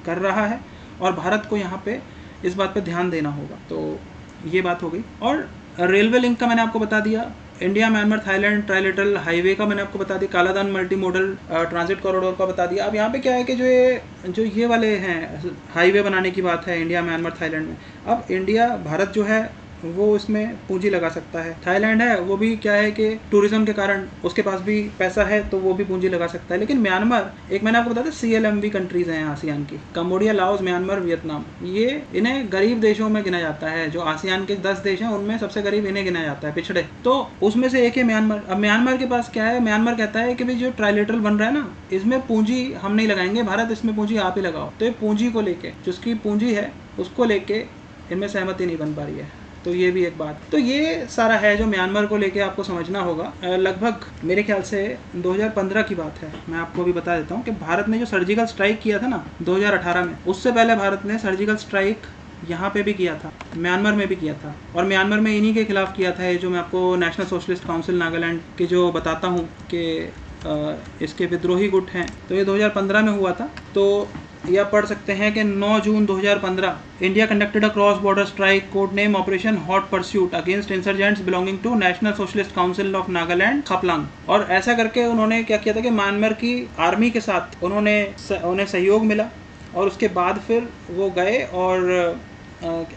कर रहा है, और भारत को यहाँ पे इस बात पे ध्यान देना होगा। तो ये बात हो गई। और रेलवे लिंक का मैंने आपको बता दिया, India Myanmar Thailand trilateral highway का मैंने आपको बता दिया, Kaladan multi modal transit corridor का बता दिया। अब यहाँ पे क्या है कि जो ये वाले हैं हाईवे बनाने की बात है इंडिया म्यांमार थाईलैंड में। अब इंडिया भारत जो है वो इसमें पूंजी लगा सकता है, थाईलैंड है वो भी क्या है कि टूरिज्म के कारण उसके पास भी पैसा है तो वो भी पूंजी लगा सकता है। लेकिन म्यांमार, एक मैंने आपको बताया CLMV कंट्रीज हैं आसियान की, कंबोडिया, लाओस, म्यांमार, वियतनाम, ये इन्हें गरीब देशों में गिना जाता है। जो आसियान के 10 देश हैं उनमें सबसे गरीब इन्हें गिना जाता है, पिछड़े। तो उसमें से एक है म्यांमार। अब म्यांमार के पास क्या है, म्यांमार कहता है कि भाई जो ट्राइलेटरल बन रहा है ना, इसमें पूंजी हम नहीं लगाएंगे, भारत इसमें पूंजी आप ही लगाओ। तो ये पूंजी को लेके, जिसकी पूंजी है उसको लेके इनमें सहमति नहीं बन पा रही है। तो ये भी एक बात। तो ये सारा है जो म्यांमार को लेके आपको समझना होगा। लगभग मेरे ख्याल से 2015 की बात है, मैं आपको भी बता देता हूँ कि भारत ने जो सर्जिकल स्ट्राइक किया था ना 2018 में, उससे पहले भारत ने सर्जिकल स्ट्राइक यहाँ पे भी किया था, म्यांमार में भी किया था। और म्यांमार में इन्हीं के खिलाफ किया था, ये जो मैं आपको नेशनल सोशलिस्ट काउंसिल नागालैंड के जो बताता हूँ कि इसके विद्रोही गुट हैं, तो ये 2015 में हुआ था। तो यह पढ़ सकते हैं कि 9 जून 2015 India conducted a cross border strike, code name operation hot pursuit against insurgents belonging to National Socialist Council of Nagaland, Khaplang. और ऐसा करके उन्होंने क्या किया था कि म्यांमार की आर्मी के साथ उन्हें सहयोग मिला, और उसके बाद फिर वो गए और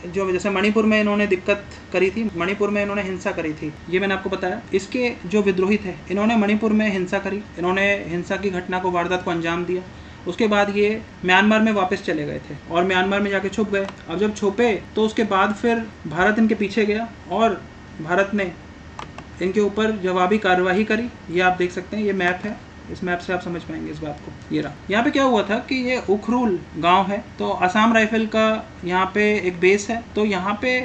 जो जैसे मणिपुर में इन्होंने दिक्कत करी थी, मणिपुर में इन्होंने हिंसा करी थी, ये मैंने आपको बताया। इसके जो विद्रोही थे इन्होंने मणिपुर में हिंसा करी, इन्होंने हिंसा की घटना को, वारदात को अंजाम दिया। उसके बाद ये म्यांमार में वापस चले गए थे और म्यांमार में जाके छुप गए। अब जब छुपे तो उसके बाद फिर भारत इनके पीछे गया और भारत ने इनके ऊपर जवाबी कार्रवाई करी। ये आप देख सकते हैं, ये मैप है, इस मैप से आप समझ पाएंगे इस बात को। ये रहा। यहाँ पे क्या हुआ था कि ये उखरूल गांव है, तो असम राइफल का यहाँ पे एक बेस है। तो यहाँ पे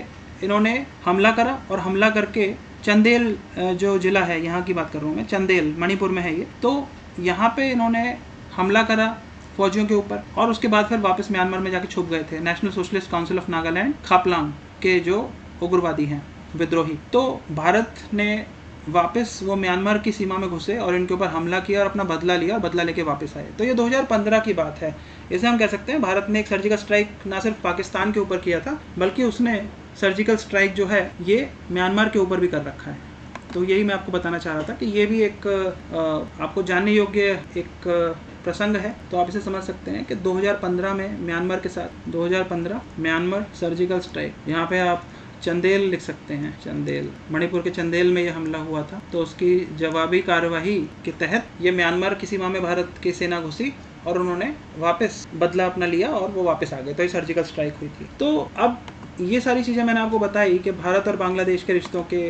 इन्होंने हमला करा, और हमला करके चंदेल जो जिला है, यहाँ की बात कर रहा हूँ मैं, चंदेल मणिपुर में है ये। तो यहाँ पे इन्होंने हमला करा फौजियों के ऊपर, और उसके बाद फिर वापस म्यांमार में जाके छुप गए थे national Socialist Council of Nagaland, Khaplang के जो उग्रवादी हैं, विद्रोही। तो भारत ने वापस वो म्यांमार की सीमा में घुसे और इनके ऊपर हमला किया और अपना बदला लिया, और बदला लेके वापस आए। तो ये 2015 की बात है। इसे हम कह सकते हैं भारत ने एक सर्जिकल स्ट्राइक ना सिर्फ पाकिस्तान के ऊपर किया था, बल्कि उसने सर्जिकल स्ट्राइक जो है ये म्यांमार के ऊपर भी कर रखा है। तो यही मैं आपको बताना चाह रहा था कि ये भी एक आपको जानने योग्य एक प्रसंग है। तो आप इसे समझ सकते हैं कि 2015 में म्यांमार के साथ, 2015 म्यांमार सर्जिकल स्ट्राइक, यहाँ पे आप चंदेल लिख सकते हैं, चंदेल, मणिपुर के चंदेल में ये हमला हुआ था। तो उसकी जवाबी कार्यवाही के तहत ये म्यांमार की सीमा में भारत की सेना घुसी और उन्होंने वापस बदला अपना लिया और वो वापस आ गए। तो ये सर्जिकल स्ट्राइक हुई थी। तो अब ये सारी चीज़ें मैंने आपको बताई कि भारत और बांग्लादेश के रिश्तों के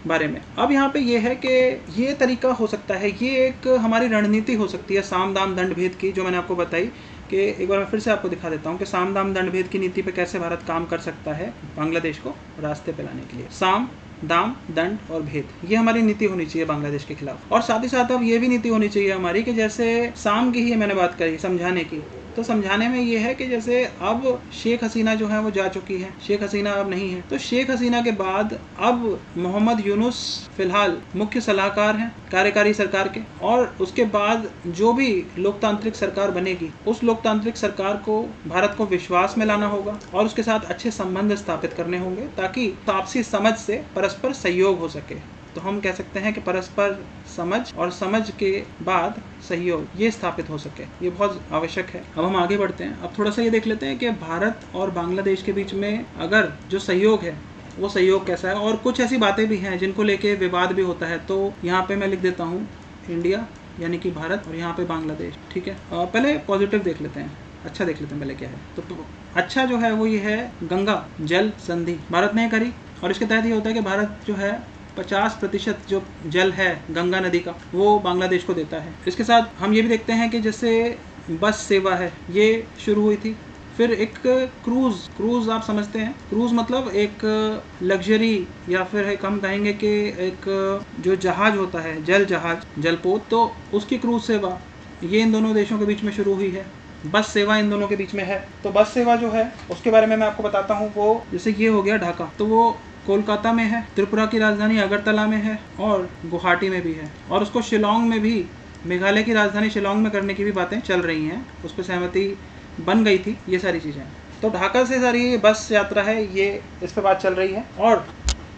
बारे में। अब यहाँ पे ये है कि ये तरीका हो सकता है, ये एक हमारी रणनीति हो सकती है साम दाम दंड भेद की, जो मैंने आपको बताई कि एक बार मैं फिर से आपको दिखा देता हूँ कि साम दाम दंड भेद की नीति पे कैसे भारत काम कर सकता है बांग्लादेश को रास्ते पे लाने के लिए। साम दाम दंड और भेद, ये हमारी नीति होनी चाहिए बांग्लादेश के खिलाफ। और साथ ही साथ अब ये भी नीति होनी चाहिए हमारी कि जैसे साम की ही मैंने बात करी समझाने की, तो समझाने में ये है कि जैसे अब शेख हसीना जो है वो जा चुकी है, शेख हसीना अब नहीं है, तो शेख हसीना के बाद अब मोहम्मद यूनुस फिलहाल मुख्य सलाहकार हैं कार्यकारी सरकार के, और उसके बाद जो भी लोकतांत्रिक सरकार बनेगी उस लोकतांत्रिक सरकार को भारत को विश्वास में लाना होगा और उसके साथ अच्छे संबंध स्थापित करने होंगे ताकि आपसी समझ से परस्पर सहयोग हो सके। तो हम कह सकते हैं कि परस्पर समझ और समझ के बाद सहयोग ये स्थापित हो सके, ये बहुत आवश्यक है। अब हम आगे बढ़ते हैं। अब थोड़ा सा ये देख लेते हैं कि भारत और बांग्लादेश के बीच में अगर जो सहयोग है वो सहयोग कैसा है, और कुछ ऐसी बातें भी हैं जिनको लेके विवाद भी होता है। तो यहाँ पे मैं लिख देता हूँ इंडिया यानी कि भारत और यहाँ पे बांग्लादेश, ठीक है। पहले पॉजिटिव देख लेते हैं, अच्छा देख लेते हैं पहले क्या है। तो अच्छा जो है वो ये है गंगा जल संधि भारत ने करी, और इसके तहत ये होता है कि भारत जो है 50% जो जल है गंगा नदी का वो बांग्लादेश को देता है। इसके साथ हम ये भी देखते हैं कि जैसे बस सेवा है ये शुरू हुई थी। फिर एक क्रूज़ आप समझते हैं, क्रूज़ मतलब एक लग्जरी या फिर एक हम कहेंगे कि एक जो जहाज होता है जल जहाज जलपोत, तो उसकी क्रूज़ सेवा ये इन दोनों देशों के बीच में शुरू हुई है। बस सेवा इन दोनों के बीच में है। तो बस सेवा जो है उसके बारे में मैं आपको बताता हूँ। वो जैसे ये हो गया ढाका, तो वो कोलकाता में है, त्रिपुरा की राजधानी अगरतला में है और गुवाहाटी में भी है, और उसको शिलोंग में भी, मेघालय की राजधानी शिलोंग में करने की भी बातें चल रही हैं, उस पर सहमति बन गई थी। ये सारी चीज़ें, तो ढाका से सारी बस यात्रा है ये, इस पर बात चल रही है। और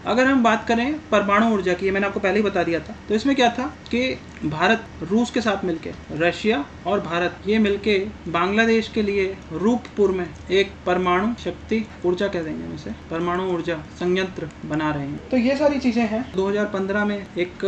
अगर हम बात करें परमाणु ऊर्जा की, मैंने आपको पहले ही बता दिया था, तो इसमें क्या था कि भारत रूस के साथ मिलके, रशिया और भारत ये मिलके बांग्लादेश के लिए रूपपुर में एक परमाणु शक्ति ऊर्जा कह देंगे उसे, परमाणु ऊर्जा संयंत्र बना रहे हैं। तो ये सारी चीजें हैं। 2015 में एक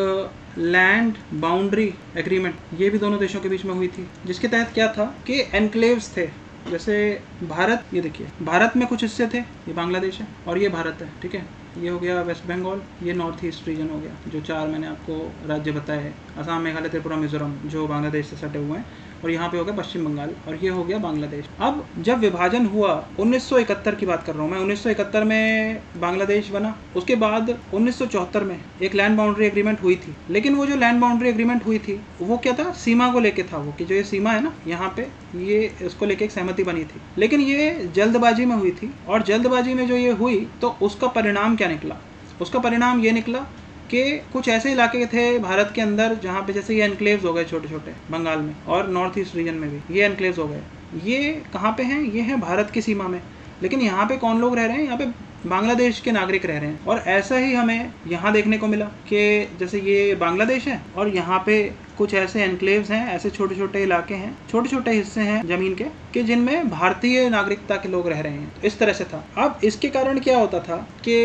लैंड बाउंड्री एग्रीमेंट ये भी दोनों देशों के बीच में हुई थी, जिसके तहत क्या था कि एनक्लेव्स थे। जैसे भारत, ये देखिए भारत में कुछ हिस्से थे, ये बांग्लादेश है और ये भारत है, ठीक है। ये हो गया वेस्ट बंगाल, ये नॉर्थ ईस्ट रीजन हो गया, जो 4 मैंने आपको राज्य बताए हैं, असम मेघालय त्रिपुरा मिजोरम जो बांग्लादेश से सटे हुए हैं, और यहाँ पे हो गया पश्चिम बंगाल, और ये हो गया बांग्लादेश। अब जब विभाजन हुआ 1971 की बात कर रहा हूँ मैं, 1971 में बांग्लादेश बना। उसके बाद 1974 में एक लैंड बाउंड्री एग्रीमेंट हुई थी, लेकिन वो जो लैंड बाउंड्री एग्रीमेंट हुई थी वो क्या था, सीमा को लेके था। वो कि जो ये सीमा है ना यहाँ पे, ये इसको लेके एक सहमति बनी थी, लेकिन ये जल्दबाजी में हुई थी। और जल्दबाजी में जो ये हुई तो उसका परिणाम क्या निकला, उसका परिणाम ये निकला कि कुछ ऐसे इलाके थे भारत के अंदर जहाँ पे जैसे ये एनक्लेव्स हो गए छोटे छोटे, बंगाल में और नॉर्थ ईस्ट रीजन में भी ये एनक्लेव्स हो गए। ये कहाँ पे हैं, ये हैं भारत की सीमा में, लेकिन यहाँ पे कौन लोग रह रहे हैं, यहाँ पे बांग्लादेश के नागरिक रह रहे हैं। और ऐसा ही हमें यहाँ देखने को मिला कि जैसे ये बांग्लादेश है और यहाँ पे कुछ ऐसे एनक्लेव्स हैं, ऐसे छोटे छोटे इलाके हैं, छोटे छोटे हिस्से हैं जमीन के कि जिनमें भारतीय नागरिकता के लोग रह रहे हैं। तो इस तरह से था। अब इसके कारण क्या होता था कि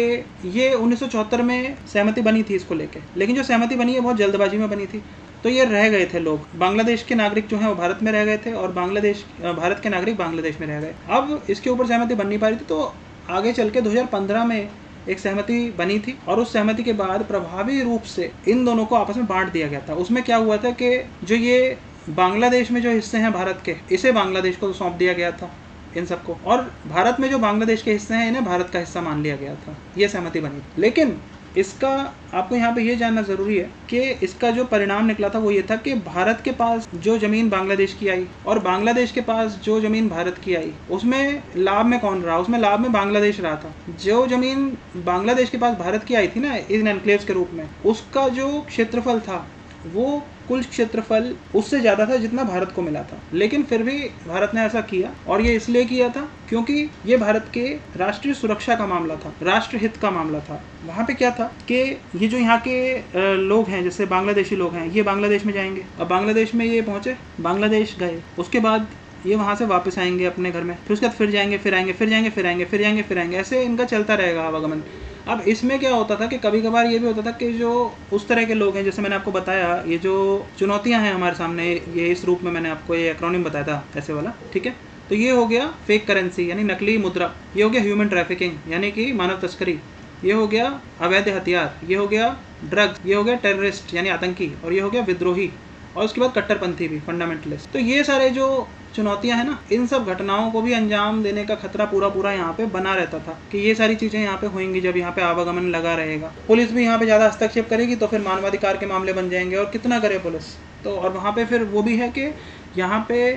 ये 1974 में सहमति बनी थी इसको लेके, लेकिन जो सहमति बनी है बहुत जल्दबाजी में बनी थी। तो ये रह गए थे लोग, बांग्लादेश के नागरिक जो हैं वो भारत में रह गए थे और भारत के नागरिक बांग्लादेश में रह गए। अब इसके ऊपर सहमति बन नहीं पा रही थी, तो आगे चल के 2015 में एक सहमति बनी थी, और उस सहमति के बाद प्रभावी रूप से इन दोनों को आपस में बांट दिया गया था। उसमें क्या हुआ था कि जो ये बांग्लादेश में जो हिस्से हैं भारत के, इसे बांग्लादेश को सौंप दिया गया था इन सबको, और भारत में जो बांग्लादेश के हिस्से हैं इन्हें भारत का हिस्सा मान लिया गया था। ये सहमति बनी। लेकिन इसका आपको यहाँ पे ये जानना ज़रूरी है कि इसका जो परिणाम निकला था वो ये था कि भारत के पास जो ज़मीन बांग्लादेश की आई और बांग्लादेश के पास जो ज़मीन भारत की आई, उसमें लाभ में कौन रहा, उसमें लाभ में बांग्लादेश रहा था। जो ज़मीन बांग्लादेश के पास भारत की आई थी ना इन एनक्लेव्स के रूप में, उसका जो क्षेत्रफल था वो कुल क्षेत्रफल उससे ज़्यादा था जितना भारत को मिला था। लेकिन फिर भी भारत ने ऐसा किया, और ये इसलिए किया था क्योंकि ये भारत के राष्ट्रीय सुरक्षा का मामला था, राष्ट्र हित का मामला था। वहाँ पे क्या था कि ये जो यहाँ के लोग हैं, जैसे बांग्लादेशी लोग हैं, ये बांग्लादेश में जाएंगे। अब बांग्लादेश में ये पहुँचे, बांग्लादेश गए, उसके बाद ये वहाँ से वापस आएंगे अपने घर में, फिर उसके बाद फिर जाएंगे, फिर आएंगे, फिर जाएंगे, फिर आएंगे, फिर जाएंगे, फिर आएंगे, ऐसे इनका चलता रहेगा आवागमन। अब इसमें क्या होता था कि कभी कभार ये भी होता था कि जो उस तरह के लोग हैं, जैसे मैंने आपको बताया, ये जो चुनौतियां हैं हमारे सामने, ये इस रूप में मैंने आपको ये एक्रोनिम बताया था ऐसे वाला, ठीक है। तो ये हो गया फेक करेंसी यानी नकली मुद्रा, ये हो गया ह्यूमन ट्रैफिकिंग यानी कि मानव तस्करी, ये हो गया अवैध हथियार, ये हो गया ड्रग्स, ये हो गया टेररिस्ट यानी आतंकी, और ये हो गया विद्रोही, और उसके बाद कट्टरपंथी भी, फंडामेंटलिस्ट। तो ये सारे जो चुनौतियां हैं ना, इन सब घटनाओं को भी अंजाम देने का खतरा पूरा यहाँ पे बना रहता था कि ये सारी चीजें यहाँ पे होंगी जब यहाँ पे आवागमन लगा रहेगा। पुलिस भी यहाँ पे ज्यादा हस्तक्षेप करेगी तो फिर मानवाधिकार के मामले बन जाएंगे, और कितना करे पुलिस। तो और वहाँ पे फिर वो भी है कि यहाँ पे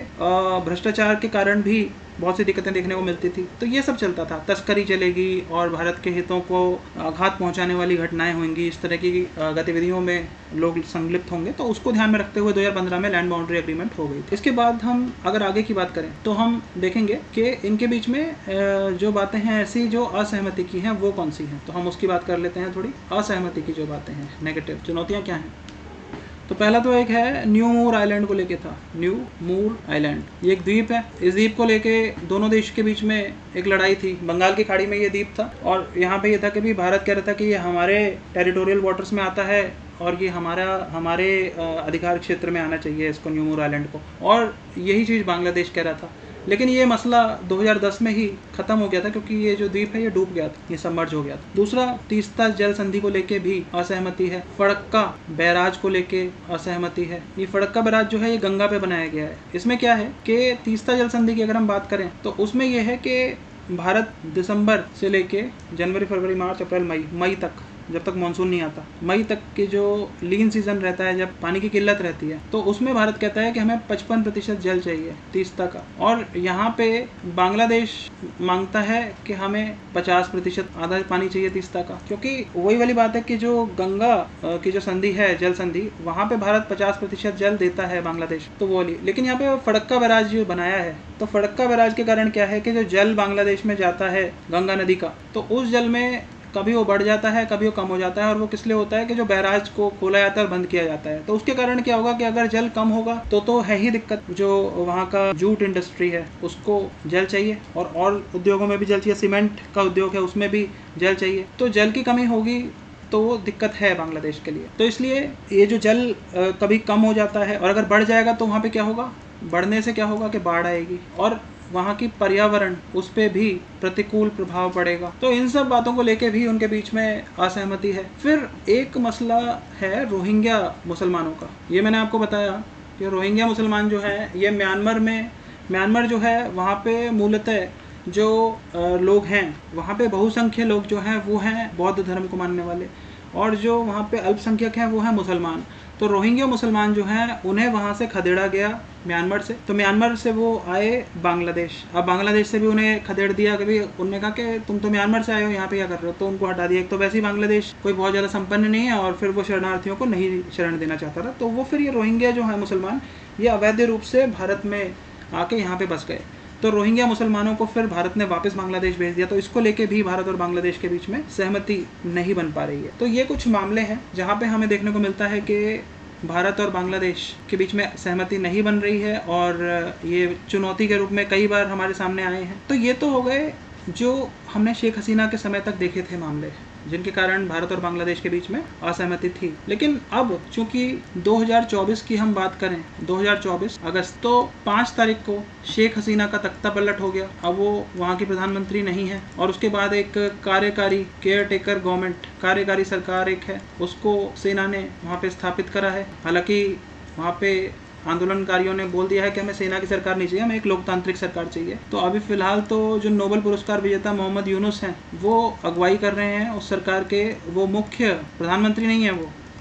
भ्रष्टाचार के कारण भी बहुत सी दिक्कतें देखने को मिलती थी। तो ये सब चलता था, तस्करी चलेगी और भारत के हितों को आघात पहुंचाने वाली घटनाएं होंगी, इस तरह की गतिविधियों में लोग संलिप्त होंगे। तो उसको ध्यान में रखते हुए 2015 में लैंड बाउंड्री एग्रीमेंट हो गई थी। इसके बाद हम अगर आगे की बात करें तो हम देखेंगे कि इनके बीच में जो बातें हैं ऐसी जो असहमति की हैं वो कौन सी हैं। तो हम उसकी बात कर लेते हैं थोड़ी। असहमति की जो बातें हैं, नेगेटिव चुनौतियाँ क्या हैं। तो पहला तो एक है न्यू मूर आइलैंड को लेके था। न्यू मूर आइलैंड ये एक द्वीप है। इस द्वीप को लेके दोनों देश के बीच में एक लड़ाई थी। बंगाल की खाड़ी में ये द्वीप था और यहाँ पे ये था कि भी भारत कह रहा था कि ये हमारे टेरिटोरियल वाटर्स में आता है और ये हमारे अधिकार क्षेत्र में आना चाहिए इसको, न्यू मूर आइलैंड को। और यही चीज़ बांग्लादेश कह रहा था। लेकिन ये मसला 2010 में ही खत्म हो गया था क्योंकि ये जो द्वीप है ये डूब गया था, ये सबमर्ज हो गया था। दूसरा, तीस्ता जल संधि को लेके भी असहमति है। फड़क्का बैराज को लेके असहमति है। ये फड़क्का बैराज जो है ये गंगा पे बनाया गया है। इसमें क्या है कि तीस्ता जल संधि की अगर हम बात करें तो उसमें यह है कि भारत दिसंबर से लेके जनवरी, फरवरी, मार्च, अप्रैल, मई तक, जब तक मानसून नहीं आता, मई तक के जो लीन सीजन रहता है, जब पानी की किल्लत रहती है, तो उसमें भारत कहता है कि हमें 55% जल चाहिए तीस्ता का। और यहाँ पे बांग्लादेश मांगता है कि हमें 50% आधा पानी चाहिए तीस्ता का। क्योंकि वही वाली बात है कि जो गंगा की जो संधि है, जल संधि, वहाँ पे भारत 50% जल देता है बांग्लादेश, तो वो वाली। लेकिन यहाँ पे फड़क्का बैराज जो बनाया है, तो फड़क्का बैराज के कारण क्या है कि जो जल बांग्लादेश में जाता है गंगा नदी का, तो उस जल में कभी वो बढ़ जाता है, कभी वो कम हो जाता है। और वो किस लिए होता है कि जो बैराज को खोला जाता है और बंद किया जाता है। तो उसके कारण क्या होगा कि अगर जल कम होगा तो है ही दिक्कत। जो वहाँ का जूट इंडस्ट्री है उसको जल चाहिए, और उद्योगों में भी जल चाहिए। सीमेंट का उद्योग है उसमें भी जल चाहिए। तो जल की कमी होगी तो वो दिक्कत है बांग्लादेश के लिए। तो इसलिए ये जो जल कभी कम हो जाता है और अगर बढ़ जाएगा तो वहाँ पे क्या होगा, बढ़ने से क्या होगा कि बाढ़ आएगी और वहाँ की पर्यावरण, उस पर भी प्रतिकूल प्रभाव पड़ेगा। तो इन सब बातों को लेके भी उनके बीच में असहमति है। फिर एक मसला है रोहिंग्या मुसलमानों का। ये मैंने आपको बताया कि रोहिंग्या मुसलमान जो है ये म्यांमार जो है वहाँ पे मूलतः जो लोग हैं, वहाँ पे बहुसंख्य लोग जो हैं वो हैं बौद्ध धर्म को मानने वाले, और जो वहाँ पे अल्पसंख्यक हैं वो हैं मुसलमान। तो रोहिंग्या मुसलमान जो हैं उन्हें वहाँ से खदेड़ा गया म्यांमार से। तो म्यांमार से वो आए बांग्लादेश। अब बांग्लादेश से भी उन्हें खदेड़ दिया कि उन्होंने कहा कि तुम तो म्यांमार से आए हो, यहाँ पे क्या कर रहे हो, तो उनको हटा दिया। एक तो वैसे ही बांग्लादेश कोई बहुत ज़्यादा संपन्न नहीं है और फिर वो शरणार्थियों को नहीं शरण देना चाहता था। तो वो फिर ये रोहिंग्या जो है मुसलमान, ये अवैध रूप से भारत में आके यहाँ पे बस गए। तो रोहिंग्या मुसलमानों को फिर भारत ने वापस बांग्लादेश भेज दिया। तो इसको लेके भी भारत और बांग्लादेश के बीच में सहमति नहीं बन पा रही है। तो ये कुछ मामले हैं जहाँ पे हमें देखने को मिलता है कि भारत और बांग्लादेश के बीच में सहमति नहीं बन रही है और ये चुनौती के रूप में कई बार हमारे सामने आए हैं। तो ये तो हो गए जो हमने शेख हसीना के समय तक देखे थे मामले, जिनके कारण भारत और बांग्लादेश के बीच में असहमति थी। लेकिन अब चूंकि 2024 की हम बात करें, 2024 अगस्त, तो 5 तारीख को शेख हसीना का तख्ता पलट हो गया। अब वो वहाँ की प्रधानमंत्री नहीं है और उसके बाद एक कार्यकारी केयरटेकर गवर्नमेंट, कार्यकारी सरकार एक है, उसको सेना ने वहाँ पे स्थापित करा है। हालांकि वहाँ पे आंदोलनकारियों ने बोल दिया है कि हमें सेना की सरकार नहीं चाहिए, हमें एक लोकतांत्रिक सरकार चाहिए। तो अभी फिलहाल तो जो नोबेल पुरस्कार विजेता मोहम्मद यूनुस हैं वो अगुवाई कर रहे हैं उस सरकार के। वो मुख्य प्रधानमंत्री नहीं है,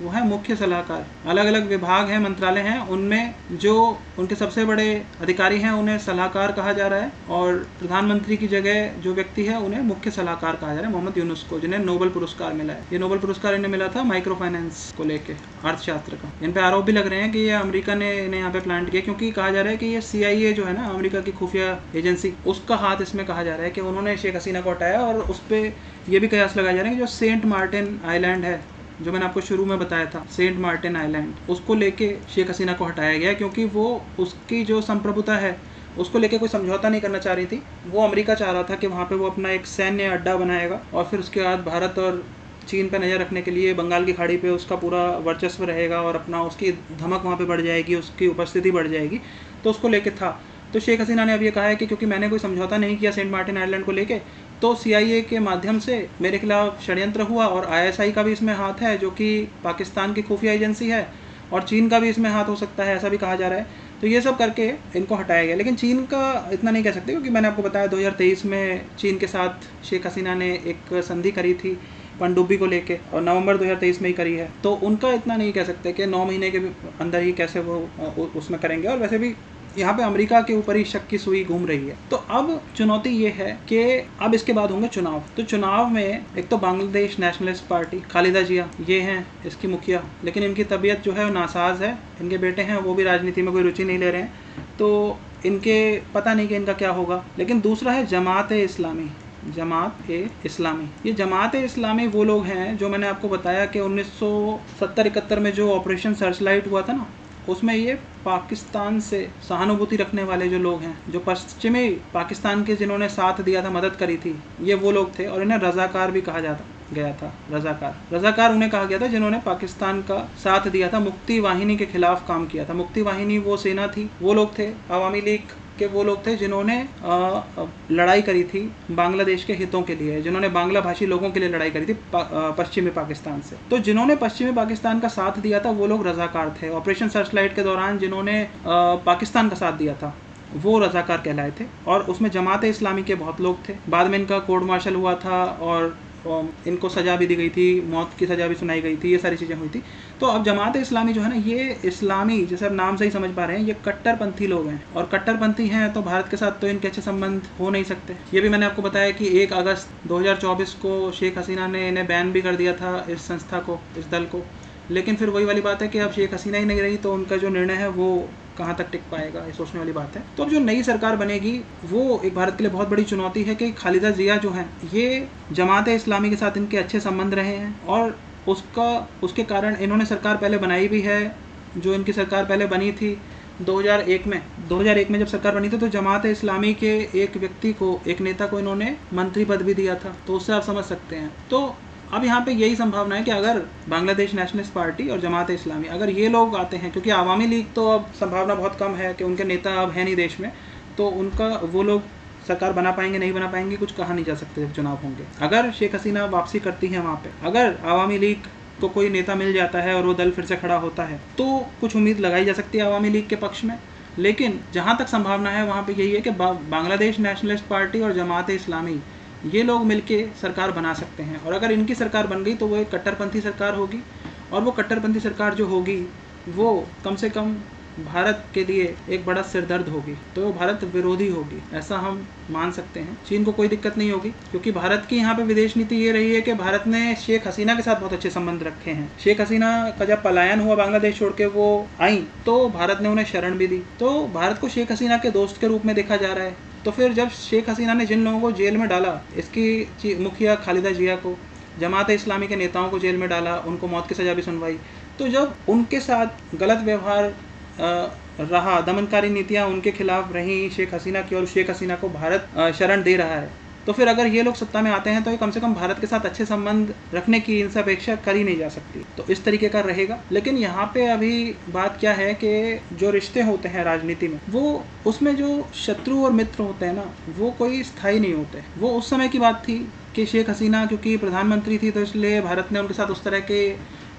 वो है मुख्य सलाहकार। अलग अलग विभाग हैं, मंत्रालय हैं, उनमें जो उनके सबसे बड़े अधिकारी हैं उन्हें सलाहकार कहा जा रहा है और प्रधानमंत्री की जगह जो व्यक्ति है उन्हें मुख्य सलाहकार कहा जा रहा है, मोहम्मद यूनुस को, जिन्हें नोबेल पुरस्कार मिला है। ये नोबेल पुरस्कार इन्हें मिला था माइक्रो फाइनेंस को लेके, अर्थशास्त्र का। इन पे आरोप भी लग रहे हैं कि ये अमेरिका ने इन्हें यहाँ पे प्लांट किया, क्योंकि कहा जा रहा है कि ये CIA जो है ना, अमेरिका की खुफिया एजेंसी, उसका हाथ इसमें कहा जा रहा है कि उन्होंने शेख हसीना को हटाया। और उस पर यह भी कयास लगाया जा रहा है कि जो सेंट मार्टिन आइलैंड है, जो मैंने आपको शुरू में बताया था, सेंट मार्टिन आइलैंड, उसको लेके शेख हसीना को हटाया गया क्योंकि वो, उसकी जो संप्रभुता है उसको लेके कोई समझौता नहीं करना चाह रही थी। वो अमेरिका चाह रहा था कि वहाँ पे वो अपना एक सैन्य अड्डा बनाएगा और फिर उसके बाद भारत और चीन पर नज़र रखने के लिए बंगाल की खाड़ी पे उसका पूरा वर्चस्व रहेगा और अपना उसकी धमक वहाँ पे बढ़ जाएगी, उसकी उपस्थिति बढ़ जाएगी। तो उसको लेके था। तो शेख हसीना ने अब ये कहा है कि क्योंकि मैंने कोई समझौता नहीं किया सेंट मार्टिन आइलैंड को लेके, तो CIA के माध्यम से मेरे खिलाफ षड्यंत्र हुआ और ISI का भी इसमें हाथ है, जो कि पाकिस्तान की खुफिया एजेंसी है, और चीन का भी इसमें हाथ हो सकता है, ऐसा भी कहा जा रहा है। तो ये सब करके इनको हटाया गया। लेकिन चीन का इतना नहीं कह सकते, क्योंकि मैंने आपको बताया 2023 में चीन के साथ शेख हसीना ने एक संधि करी थी पनडुब्बी को लेके, और नवंबर 2023 में ही करी है। तो उनका इतना नहीं कह सकते कि 9 महीने के अंदर ही कैसे वो उसमें करेंगे। और वैसे भी यहाँ पे अमेरिका के ऊपर ही शक की सुई घूम रही है। तो अब चुनौती ये है कि अब इसके बाद होंगे चुनाव। तो चुनाव में एक तो बांग्लादेश नेशनलिस्ट पार्टी, खालिदा जिया ये हैं इसकी मुखिया, लेकिन इनकी तबीयत जो है वो नासाज है। इनके बेटे हैं, वो भी राजनीति में कोई रुचि नहीं ले रहे हैं, तो इनके पता नहीं कि इनका क्या होगा। लेकिन दूसरा है जमात-ए-इस्लामी। जमात-ए-इस्लामी, ये जमात-ए-इस्लामी वो लोग हैं जो मैंने आपको बताया कि 1970-71 में जो ऑपरेशन सर्चलाइट हुआ था ना, उसमें ये पाकिस्तान से सहानुभूति रखने वाले जो लोग हैं, जो पश्चिमी पाकिस्तान के जिन्होंने साथ दिया था, मदद करी थी, ये वो लोग थे। और इन्हें रज़ाकार भी कहा जाता गया था। रज़ाकार उन्हें कहा गया था जिन्होंने पाकिस्तान का साथ दिया था, मुक्ति वाहिनी के खिलाफ काम किया था। मुक्ति वाहिनी वो सेना थी, वो लोग थे। अवामी लीग के वो लोग थे जिन्होंने लड़ाई करी थी बांग्लादेश के हितों के लिए, जिन्होंने बांग्ला भाषी लोगों के लिए लड़ाई करी थी पश्चिमी पाकिस्तान से। तो जिन्होंने पश्चिमी पाकिस्तान का साथ दिया था वो लोग रज़ाकार थे। ऑपरेशन सर्चलाइट के दौरान जिन्होंने पाकिस्तान का साथ दिया था वो रज़ाकार कहलाए थे। और उसमें जमात-ए-इस्लामी के बहुत लोग थे। बाद में इनका कोर्ट मार्शल हुआ था और इनको सज़ा भी दी गई थी, मौत की सज़ा भी सुनाई गई थी, ये सारी चीज़ें हुई थी। तो अब जमात-ए-इस्लामी जो है ना, ये इस्लामी, जैसे अब नाम से ही समझ पा रहे हैं, ये कट्टरपंथी लोग हैं। और कट्टरपंथी हैं तो भारत के साथ तो इनके अच्छे संबंध हो नहीं सकते। ये भी मैंने आपको बताया कि 1 अगस्त 2024 को शेख हसीना ने इन्हें बैन भी कर दिया था, इस संस्था को, इस दल को। लेकिन फिर वही वाली बात है कि अब शेख हसीना ही नहीं रही, तो उनका जो निर्णय है वो कहाँ तक टिक पाएगा, ये सोचने वाली बात है। तो अब जो नई सरकार बनेगी वो एक भारत के लिए बहुत बड़ी चुनौती है कि खालिदा जिया जो हैं, ये जमात-ए-इस्लामी के साथ इनके अच्छे संबंध रहे हैं और उसके कारण इन्होंने सरकार पहले बनाई भी है। जो इनकी सरकार पहले बनी थी 2001 में जब सरकार बनी थी, तो जमात-ए-इस्लामी के एक व्यक्ति को, एक नेता को इन्होंने मंत्री पद भी दिया था। तो उससे आप समझ सकते हैं। तो अब यहाँ पे यही संभावना है कि अगर बांग्लादेश नेशनलिस्ट पार्टी और जमात-ए-इस्लामी, अगर ये लोग आते हैं, क्योंकि अवामी लीग तो अब संभावना बहुत कम है कि उनके नेता अब है नहीं देश में, तो उनका वो लोग सरकार बना पाएंगे नहीं बना पाएंगे कुछ कहा नहीं जा सकते जब चुनाव होंगे। अगर शेख हसीना वापसी करती हैं वहाँ पे, अगर अवामी लीग को कोई नेता मिल जाता है और वो दल फिर से खड़ा होता है, तो कुछ उम्मीद लगाई जा सकती है अवामी लीग के पक्ष में। लेकिन जहाँ तक संभावना है वहाँ पे यही है कि बांग्लादेश नेशनलिस्ट पार्टी और जमात-ए-इस्लामी ये लोग मिलके सरकार बना सकते हैं। और अगर इनकी सरकार बन गई तो वो एक कट्टरपंथी सरकार होगी, और वो कट्टरपंथी सरकार जो होगी वो कम से कम भारत के लिए एक बड़ा सिरदर्द होगी, तो वो भारत विरोधी होगी, ऐसा हम मान सकते हैं। चीन को कोई दिक्कत नहीं होगी, क्योंकि भारत की यहाँ पे विदेश नीति ये रही है कि भारत ने शेख हसीना के साथ बहुत अच्छे संबंध रखे हैं। शेख हसीना का जब पलायन हुआ, बांग्लादेश छोड़ के वो आई, तो भारत ने उन्हें शरण भी दी। तो भारत को शेख हसीना के दोस्त के रूप में देखा जा रहा है। तो फिर जब शेख हसीना ने जिन लोगों को जेल में डाला, इसकी मुखिया खालिदा जिया को, जमात-ए-इस्लामी के नेताओं को जेल में डाला, उनको मौत की सज़ा भी सुनवाई, तो जब उनके साथ गलत व्यवहार रहा, दमनकारी नीतियां उनके खिलाफ रहीं शेख हसीना की, और शेख हसीना को भारत शरण दे रहा है, तो फिर अगर ये लोग सत्ता में आते हैं तो ये कम से कम भारत के साथ अच्छे संबंध रखने की इनसे अपेक्षा कर ही नहीं जा सकती। तो इस तरीके का रहेगा। लेकिन यहाँ पे अभी बात क्या है कि जो रिश्ते होते हैं राजनीति में, वो उसमें जो शत्रु और मित्र होते हैं ना, वो कोई स्थायी नहीं होते। वो उस समय की बात थी कि शेख हसीना क्योंकि प्रधानमंत्री थी, तो इसलिए भारत ने उनके साथ उस तरह के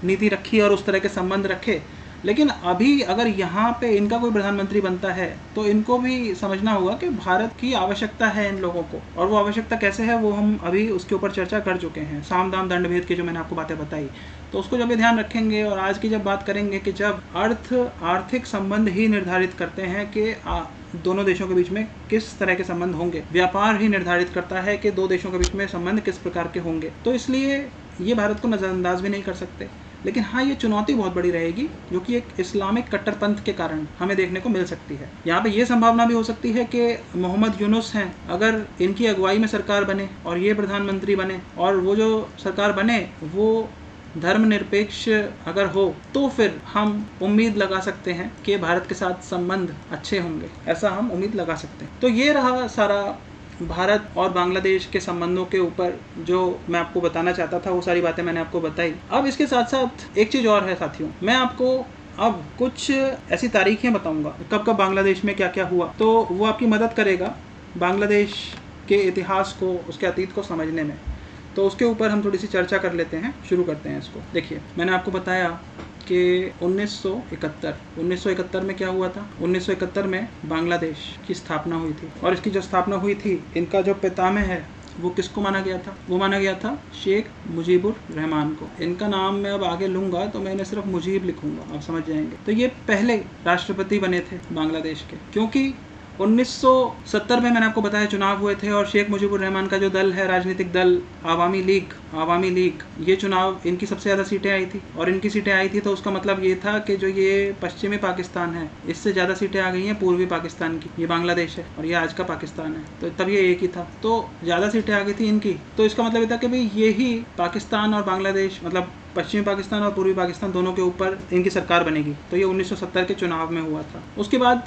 नीति रखी और उस तरह के संबंध रखे। लेकिन अभी अगर यहाँ पे इनका कोई प्रधानमंत्री बनता है तो इनको भी समझना होगा कि भारत की आवश्यकता है इन लोगों को, और वो आवश्यकता कैसे है वो हम अभी उसके ऊपर चर्चा कर चुके हैं, साम दाम दंड भेद की जो मैंने आपको बातें बताई। तो उसको जब ये ध्यान रखेंगे, और आज की जब बात करेंगे कि जब आर्थिक संबंध ही निर्धारित करते हैं कि दोनों देशों के बीच में किस तरह के संबंध होंगे, व्यापार ही निर्धारित करता है कि दो देशों के बीच में संबंध किस प्रकार के होंगे, तो इसलिए ये भारत को नज़रअंदाज भी नहीं कर सकते। लेकिन हाँ, ये चुनौती बहुत बड़ी रहेगी जो कि एक इस्लामिक कट्टरपंथ के कारण हमें देखने को मिल सकती है। यहाँ पे ये संभावना भी हो सकती है कि मोहम्मद यूनुस हैं, अगर इनकी अगुवाई में सरकार बने और ये प्रधानमंत्री बने, और वो जो सरकार बने वो धर्मनिरपेक्ष अगर हो तो फिर हम उम्मीद लगा सकते हैं कि भारत के साथ संबंध अच्छे होंगे, ऐसा हम उम्मीद लगा सकते हैं। तो ये रहा सारा भारत और बांग्लादेश के संबंधों के ऊपर जो मैं आपको बताना चाहता था, वो सारी बातें मैंने आपको बताई। अब इसके साथ साथ एक चीज़ और है साथियों, मैं आपको अब कुछ ऐसी तारीखें बताऊंगा कब कब बांग्लादेश में क्या क्या हुआ, तो वो आपकी मदद करेगा बांग्लादेश के इतिहास को, उसके अतीत को समझने में। तो उसके ऊपर हम थोड़ी सी चर्चा कर लेते हैं, शुरू करते हैं इसको। देखिए, मैंने आपको बताया कि 1971 में क्या हुआ था। 1971 में बांग्लादेश की स्थापना हुई थी, और इसकी जो स्थापना हुई थी, इनका जो पितामह है वो किसको माना गया था? वो माना गया था शेख मुजीबुर रहमान को। इनका नाम मैं अब आगे लूंगा तो मैं इन्हें सिर्फ मुजीब लिखूंगा, आप समझ जाएंगे। तो ये पहले राष्ट्रपति बने थे बांग्लादेश के, क्योंकि 1970 में मैंने आपको बताया चुनाव हुए थे, और शेख मुजीबुर रहमान का जो दल है, राजनीतिक दल आवामी लीग, ये चुनाव, इनकी सबसे ज़्यादा सीटें आई थी। और इनकी सीटें आई थी तो उसका मतलब ये था कि जो ये पश्चिमी पाकिस्तान है, इससे ज़्यादा सीटें आ गई हैं पूर्वी पाकिस्तान की। ये बांग्लादेश है और ये आज का पाकिस्तान है, तो तब ये एक ही था, तो ज़्यादा सीटें आ गई थी इनकी। तो इसका मतलब ये था कि भाई ये ही पाकिस्तान और बांग्लादेश, मतलब पश्चिमी पाकिस्तान और पूर्वी पाकिस्तान दोनों के ऊपर इनकी सरकार बनेगी। तो ये 1970 के चुनाव में हुआ था। उसके बाद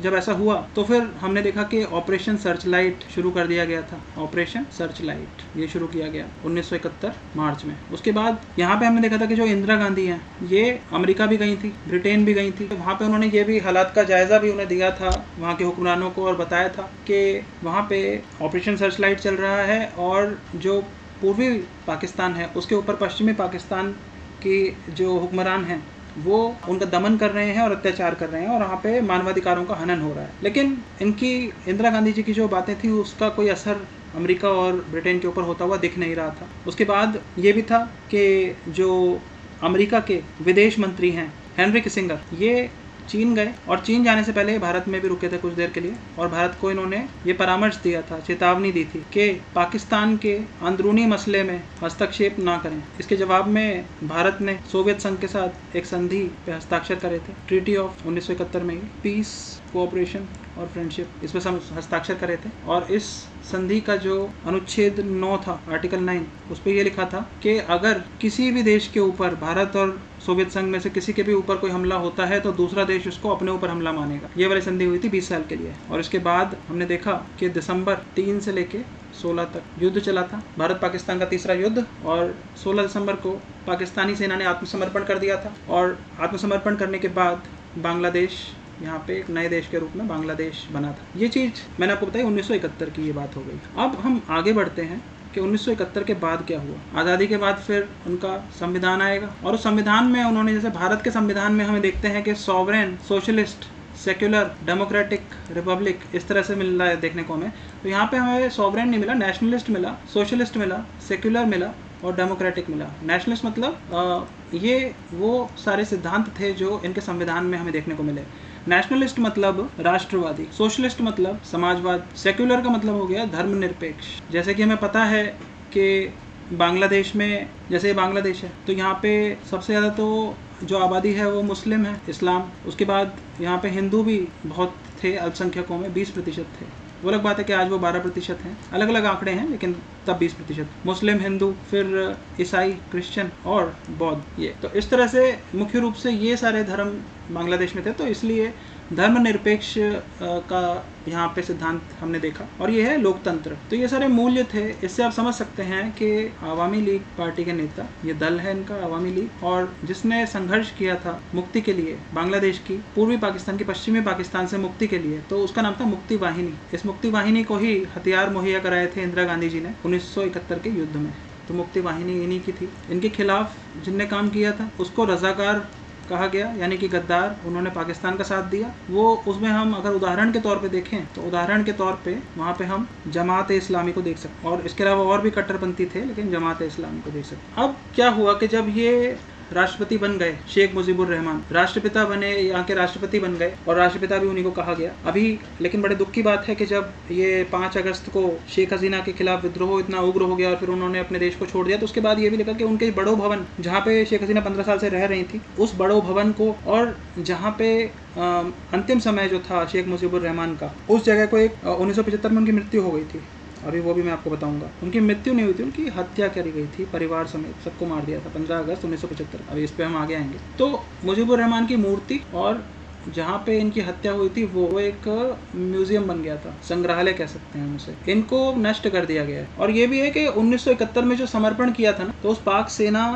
जब ऐसा हुआ तो फिर हमने देखा कि ऑपरेशन सर्चलाइट शुरू कर दिया गया था। ऑपरेशन सर्चलाइट ये शुरू किया गया 1971 मार्च में। उसके बाद यहाँ पे हमने देखा था कि जो इंदिरा गांधी हैं, ये अमेरिका भी गई थी, ब्रिटेन भी गई थी। तो वहाँ पे उन्होंने ये भी हालात का जायजा भी उन्हें दिया था वहाँ के हुक्मरानों को, और बताया था कि वहाँ पे ऑपरेशन सर्चलाइट चल रहा है, और जो पूर्वी पाकिस्तान है उसके ऊपर पश्चिमी पाकिस्तान की जो हुक्मरान हैं वो उनका दमन कर रहे हैं और अत्याचार कर रहे हैं, और वहाँ पे मानवाधिकारों का हनन हो रहा है। लेकिन इनकी इंदिरा गांधी जी की जो बातें थी उसका कोई असर अमेरिका और ब्रिटेन के ऊपर होता हुआ दिख नहीं रहा था। उसके बाद ये भी था कि जो अमेरिका के विदेश मंत्री हैं हेनरी किसिंगर, ये चीन गए, और चीन जाने से पहले भारत में भी रुके थे कुछ देर के लिए, और भारत को इन्होंने ये परामर्श दिया था, चेतावनी दी थी कि पाकिस्तान के अंदरूनी मसले में हस्तक्षेप ना करें। इसके जवाब में भारत ने सोवियत संघ के साथ एक संधि पे हस्ताक्षर करे थे, ट्रीटी ऑफ 1971 में ही, पीस, कोऑपरेशन और फ्रेंडशिप, इस पर हस्ताक्षर करे थे। और इस संधि का जो अनुच्छेद 9 था, आर्टिकल 9, उस पर यह लिखा था कि अगर किसी भी देश के ऊपर, भारत और सोवियत संघ में से किसी के भी ऊपर कोई हमला होता है तो दूसरा देश उसको अपने ऊपर हमला मानेगा। ये वाली संधि हुई थी 20 साल के लिए। और इसके बाद हमने देखा कि दिसंबर 3 से लेके 16 तक युद्ध चला था, भारत पाकिस्तान का तीसरा युद्ध, और 16 दिसंबर को पाकिस्तानी सेना ने आत्मसमर्पण कर दिया था। और आत्मसमर्पण करने के बाद बांग्लादेश यहाँ पे एक नए देश के रूप में बांग्लादेश बना था। ये चीज़ मैंने आपको बताई 1971 की ये बात हो गई। अब हम आगे बढ़ते हैं कि 1971 के बाद क्या हुआ। आज़ादी के बाद फिर उनका संविधान आएगा, और उस संविधान में उन्होंने, जैसे भारत के संविधान में हमें देखते हैं कि sovereign, socialist, secular, democratic, Republic, इस तरह से मिल रहा है देखने को हमें। तो यहाँ पे हमें सॉवरेन नहीं मिला, नेशनलिस्ट मिला, सोशलिस्ट मिला, सेक्युलर मिला और डेमोक्रेटिक मिला। नेशनलिस्ट मतलब ये वो सारे सिद्धांत थे जो इनके संविधान में हमें देखने को मिले। नेशनलिस्ट मतलब राष्ट्रवादी, सोशलिस्ट मतलब समाजवाद, सेक्युलर का मतलब हो गया धर्मनिरपेक्ष। जैसे कि हमें पता है कि बांग्लादेश में, जैसे बांग्लादेश है तो यहाँ पे सबसे ज़्यादा तो जो आबादी है वो मुस्लिम है, इस्लाम। उसके बाद यहाँ पे हिंदू भी बहुत थे, अल्पसंख्यकों में 20% थे। वो अलग बात है कि आज वो 12% हैं, अलग अलग आंकड़े हैं, लेकिन तब 20% मुस्लिम, हिंदू, फिर ईसाई, क्रिश्चियन और बौद्ध। ये तो इस तरह से मुख्य रूप से ये सारे धर्म बांग्लादेश में थे, तो इसलिए धर्मनिरपेक्ष का यहाँ पे सिद्धांत हमने देखा, और ये है लोकतंत्र। तो ये सारे मूल्य थे। इससे आप समझ सकते हैं कि आवामी लीग पार्टी के नेता, ये दल है इनका आवामी लीग, और जिसने संघर्ष किया था मुक्ति के लिए बांग्लादेश की, पूर्वी पाकिस्तान की पश्चिमी पाकिस्तान से मुक्ति के लिए, तो उसका नाम था मुक्ति वाहिनी। इस मुक्ति वाहिनी को ही हथियार मुहैया कराए थे इंदिरा गांधी जी ने 1971 के युद्ध में। तो मुक्ति वाहिनी इन्हीं की थी। इनके खिलाफ जिनने काम किया था उसको रजाकार कहा गया, यानी कि गद्दार। उन्होंने पाकिस्तान का साथ दिया। वो उसमें हम अगर उदाहरण के तौर पे देखें तो उदाहरण के तौर पे वहाँ पे हम जमात इस्लामी को देख सकते, और इसके अलावा और भी कट्टरपंथी थे, लेकिन जमात इस्लामी को देख सकते। अब क्या हुआ कि जब ये राष्ट्रपति बन गए, शेख मुजीबुर रहमान राष्ट्रपिता बने, यहाँ के राष्ट्रपति बन गए, और राष्ट्रपिता भी उन्हीं को कहा गया अभी। लेकिन बड़े दुख की बात है कि जब ये 5 अगस्त को शेख हसीना के खिलाफ विद्रोह इतना उग्र हो गया और फिर उन्होंने अपने देश को छोड़ दिया, तो उसके बाद ये भी लिखा कि उनके बड़ो भवन, जहाँ पे शेख हसीना 15 साल से रह रही थी, उस बड़ो भवन को, और जहाँ पे अंतिम समय जो था शेख मुजीबुर रहमान का, उस जगह को एक 1975 में उनकी मृत्यु हो गई थी, अभी वो भी मैं आपको बताऊंगा। उनकी मृत्यु नहीं हुई थी, उनकी हत्या करी गई थी, परिवार समेत सबको मार दिया था 15 अगस्त 1975। अभी इस पे हम आगे आएंगे। तो मुजीबुर रहमान की मूर्ति और जहाँ पे इनकी हत्या हुई थी वो एक म्यूजियम बन गया था, संग्रहालय कह सकते हैं हम उसे। इनको नष्ट कर दिया गया है। और ये भी है कि 1971 में जो समर्पण किया था ना, तो उस पाक सेना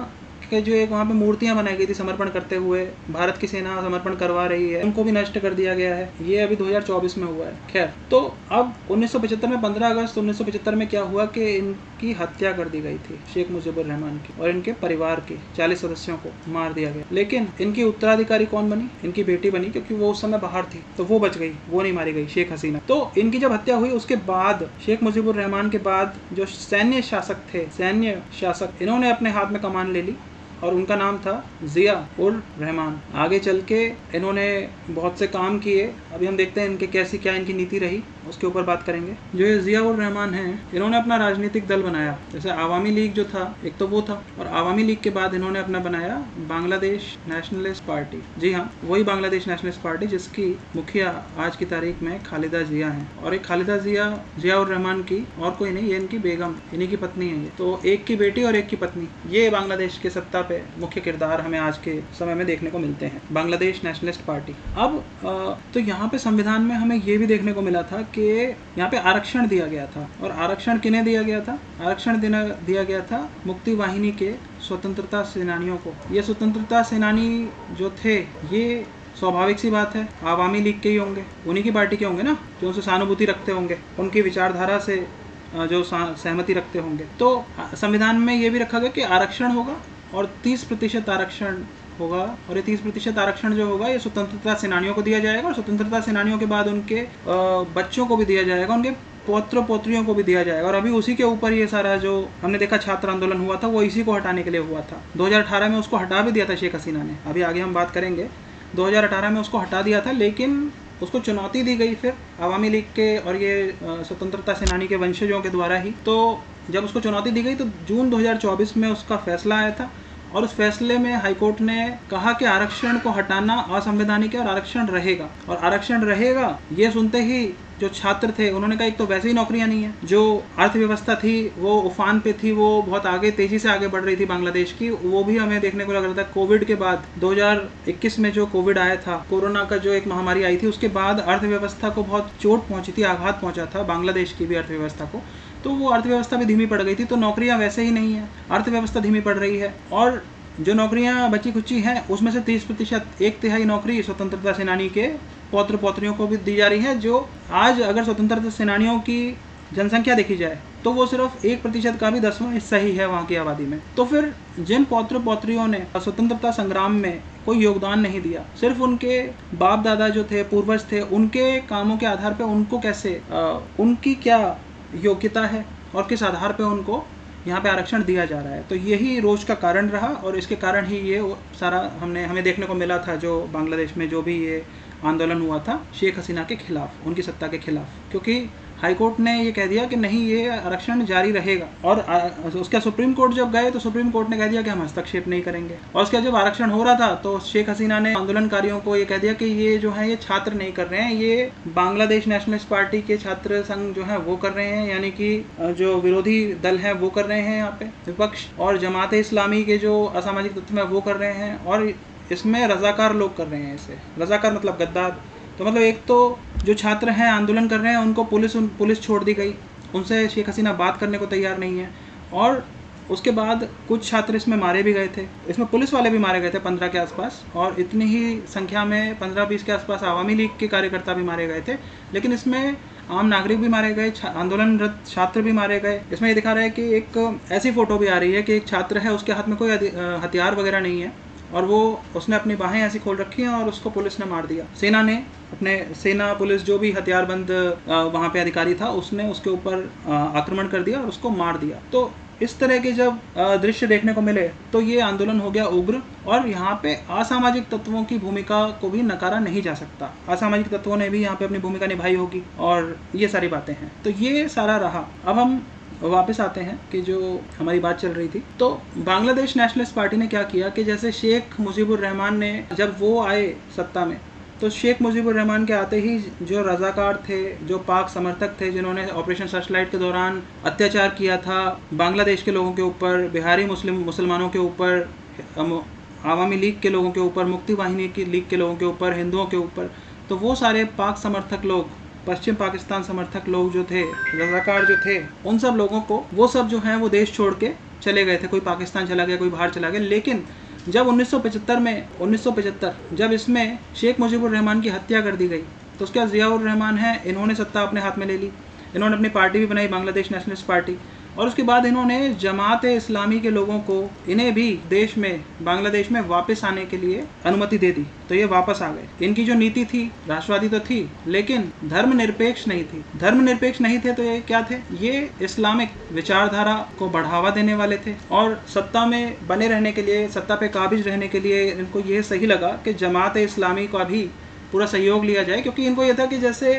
के जो एक वहाँ पे मूर्तियां बनाई गई थी समर्पण करते हुए, भारत की सेना समर्पण करवा रही है, उनको भी नष्ट कर दिया गया है। ये अभी 2024 में हुआ है। खैर, तो अब 1975 में 15 अगस्त 1975 में क्या हुआ कि इनकी हत्या कर दी गई थी, शेख मुजीबुर रहमान की और इनके परिवार के 40 सदस्यों को मार दिया गया। लेकिन इनकी उत्तराधिकारी कौन बनी? इनकी बेटी बनी, क्योंकि वो उस समय बाहर थी, तो वो बच गई, वो नहीं मारी गई, शेख हसीना। तो इनकी जब हत्या हुई उसके बाद, शेख मुजीबुर रहमान के बाद जो सैन्य शासक इन्होंने अपने हाथ में कमान ले ली और उनका नाम था जिया उर रहमान। आगे चल के इन्होंने बहुत से काम किए। अभी हम देखते हैं इनके कैसी क्या इनकी नीति रही, उसके ऊपर बात करेंगे। जो ये जिया उर रहमान हैं, इन्होंने अपना राजनीतिक दल बनाया। जैसे आवामी लीग जो था, एक तो वो था, और आवामी लीग के बाद इन्होंने अपना बनाया बांग्लादेश नेशनलिस्ट पार्टी। जी हाँ, वही बांग्लादेश नेशनलिस्ट पार्टी जिसकी मुखिया आज की तारीख में खालिदा जिया हैं। और एक खालिदा जिया उर रहमान की और कोई नहीं, ये इनकी बेगम, इन्हीं की पत्नी है ये। तो एक की बेटी और एक की पत्नी, ये बांग्लादेश के सत्ता पे मुख्य किरदार हमें आज के समय में देखने को मिलते हैं, बांग्लादेश नेशनलिस्ट पार्टी। अब तो यहाँ पे संविधान में हमें ये भी देखने को मिला था कि यहाँ पे आरक्षण दिया गया था। और आरक्षण किन्हें दिया गया था? आरक्षण दिया गया था मुक्ति वाहिनी के स्वतंत्रता सेनानियों को। ये स्वतंत्रता सेनानी जो थे, ये स्वाभाविक सी बात है आवामी लीग के ही होंगे, उन्हीं की पार्टी के होंगे ना, जो उनसे सहानुभूति रखते होंगे, उनकी विचारधारा से जो सहमति रखते होंगे। तो संविधान में ये भी रखा गया कि आरक्षण होगा और 30% आरक्षण होगा। और ये 30% आरक्षण जो होगा ये स्वतंत्रता सेनानियों को दिया जाएगा, और स्वतंत्रता सेनानियों के बाद उनके बच्चों को भी दिया जाएगा, उनके पौत्र पौत्रियों को भी दिया जाएगा। और अभी उसी के ऊपर ये सारा जो हमने देखा छात्र आंदोलन हुआ था, वो इसी को हटाने के लिए हुआ था। 2018 में उसको हटा भी दिया था शेख हसीना ने, अभी आगे हम बात करेंगे। 2018 में उसको हटा दिया था, लेकिन उसको चुनौती दी गई फिर आवामी लीग के और ये स्वतंत्रता सेनानी के वंशजों के द्वारा ही। तो जब उसको चुनौती दी गई तो जून 2024 में उसका फैसला आया था, और उस फैसले में हाईकोर्ट ने कहा कि आरक्षण को हटाना असंवैधानिक है और आरक्षण रहेगा। और आरक्षण रहेगा ये सुनते ही जो छात्र थे उन्होंने कहा एक तो वैसे ही नौकरियां नहीं है, जो अर्थव्यवस्था थी वो उफान पे थी, वो बहुत आगे तेजी से आगे बढ़ रही थी बांग्लादेश की, वो भी हमें देखने को लग रहा था। कोविड के बाद 2021 में जो कोविड आया था, कोरोना का जो एक महामारी आई थी, उसके बाद अर्थव्यवस्था को बहुत चोट पहुंची थी, आघात पहुंचा था बांग्लादेश की भी अर्थव्यवस्था को। तो वो अर्थव्यवस्था भी धीमी पड़ गई थी। तो नौकरियां वैसे ही नहीं है, अर्थव्यवस्था धीमी पड़ रही है, और जो नौकरियां बची खुची हैं उसमें से 30%, 1/3 नौकरी स्वतंत्रता सेनानी के पौत्र पौत्रियों को भी दी जा रही है। जो आज अगर स्वतंत्रता सेनानियों की जनसंख्या देखी जाए तो वो सिर्फ 1% का भी 10वां हिस्सा ही है वहाँ की आबादी में। तो फिर जिन पौत्र पौत्रियों ने स्वतंत्रता संग्राम में कोई योगदान नहीं दिया, सिर्फ उनके बाप दादा जो थे, पूर्वज थे, उनके कामों के आधार पर उनको कैसे, उनकी क्या योग्यता है और किस आधार पर उनको यहाँ पे आरक्षण दिया जा रहा है। तो यही रोज का कारण रहा, और इसके कारण ही ये सारा हमें देखने को मिला था जो बांग्लादेश में जो भी ये आंदोलन हुआ था शेख हसीना के खिलाफ, उनकी सत्ता के खिलाफ, क्योंकि हाईकोर्ट ने ये कह दिया कि नहीं, ये आरक्षण जारी रहेगा। और उसका सुप्रीम कोर्ट जब गए तो सुप्रीम कोर्ट ने कह दिया कि हम हस्तक्षेप नहीं करेंगे। और उसका जब आरक्षण हो रहा था तो शेख हसीना ने आंदोलनकारियों को ये कह दिया कि ये जो है ये छात्र नहीं कर रहे हैं, ये बांग्लादेश नेशनलिस्ट पार्टी के छात्र संघ जो है वो कर रहे हैं, यानी कि जो विरोधी दल है वो कर रहे हैं यहाँ पे विपक्ष, और जमात इस्लामी के जो असामाजिक तत्व है वो कर रहे हैं, और इसमें रजाकार लोग कर रहे हैं। इसे रजाकार मतलब गद्दार। तो मतलब एक तो जो छात्र हैं आंदोलन कर रहे हैं उनको पुलिस छोड़ दी गई, उनसे शेख हसीना बात करने को तैयार नहीं है। और उसके बाद कुछ छात्र इसमें मारे भी गए थे, इसमें पुलिस वाले भी मारे गए थे 15 के आसपास, और इतनी ही संख्या में 15-20 के आसपास आवामी लीग के कार्यकर्ता भी मारे गए थे। लेकिन इसमें आम नागरिक भी मारे गए, आंदोलनरत छात्र भी मारे गए। इसमें ये दिखा रहा है कि एक ऐसी फोटो भी आ रही है कि एक छात्र है, उसके हाथ में कोई हथियार वगैरह नहीं है, और उसने अपनी बाहें ऐसी खोल रखी हैं और उसको पुलिस ने मार दिया। सेना पुलिस जो भी हथियारबंद वहाँ पे अधिकारी था, उसने उसके ऊपर आक्रमण कर दिया और उसको मार दिया। तो इस तरह के जब दृश्य देखने को मिले तो ये आंदोलन हो गया उग्र, और यहाँ पे असामाजिक तत्वों की भूमिका को भी नकारा नहीं जा सकता। असामाजिक तत्वों ने भी यहाँ पे अपनी भूमिका निभाई होगी, और ये सारी बातें हैं। तो ये सारा रहा। अब हम वापस आते हैं कि जो हमारी बात चल रही थी, तो बांग्लादेश नेशनलिस्ट पार्टी ने क्या किया कि जैसे शेख मुजीबुर रहमान ने जब वो आए सत्ता में तो शेख मुजीबुर रहमान के आते ही जो रजाकार थे, जो पाक समर्थक थे, जिन्होंने ऑपरेशन सर्चलाइट के दौरान अत्याचार किया था बांग्लादेश के लोगों के ऊपर, बिहारी मुसलमानों के ऊपर, आवामी लीग के लोगों के ऊपर, मुक्ति वाहिनी की लीग के लोगों के ऊपर, हिंदुओं के ऊपर, तो वो सारे पाक समर्थक लोग, पश्चिम पाकिस्तान समर्थक लोग जो थे, रजाकार जो थे, उन सब लोगों को वो सब जो हैं वो देश छोड़ के चले गए थे। कोई पाकिस्तान चला गया, कोई बाहर चला गया। लेकिन जब 1975 जब इसमें शेख मुजीबुर रहमान की हत्या कर दी गई, तो उसके बाद ज़ियाउर रहमान है, इन्होंने सत्ता अपने हाथ में ले ली। इन्होंने अपनी पार्टी भी बनाई, बांग्लादेश नेशनलिस्ट पार्टी, और उसके बाद इन्होंने जमात इस्लामी के लोगों को, इन्हें भी देश में, बांग्लादेश में वापस आने के लिए अनुमति दे दी। तो ये वापस आ गए। इनकी जो नीति थी, राष्ट्रवादी तो थी, लेकिन धर्मनिरपेक्ष नहीं थी। धर्मनिरपेक्ष नहीं थे तो ये क्या थे? ये इस्लामिक विचारधारा को बढ़ावा देने वाले थे, और सत्ता में बने रहने के लिए, सत्ता पे काबिज रहने के लिए इनको ये सही लगा कि जमात इस्लामी का भी पूरा सहयोग लिया जाए, क्योंकि इनको ये था कि जैसे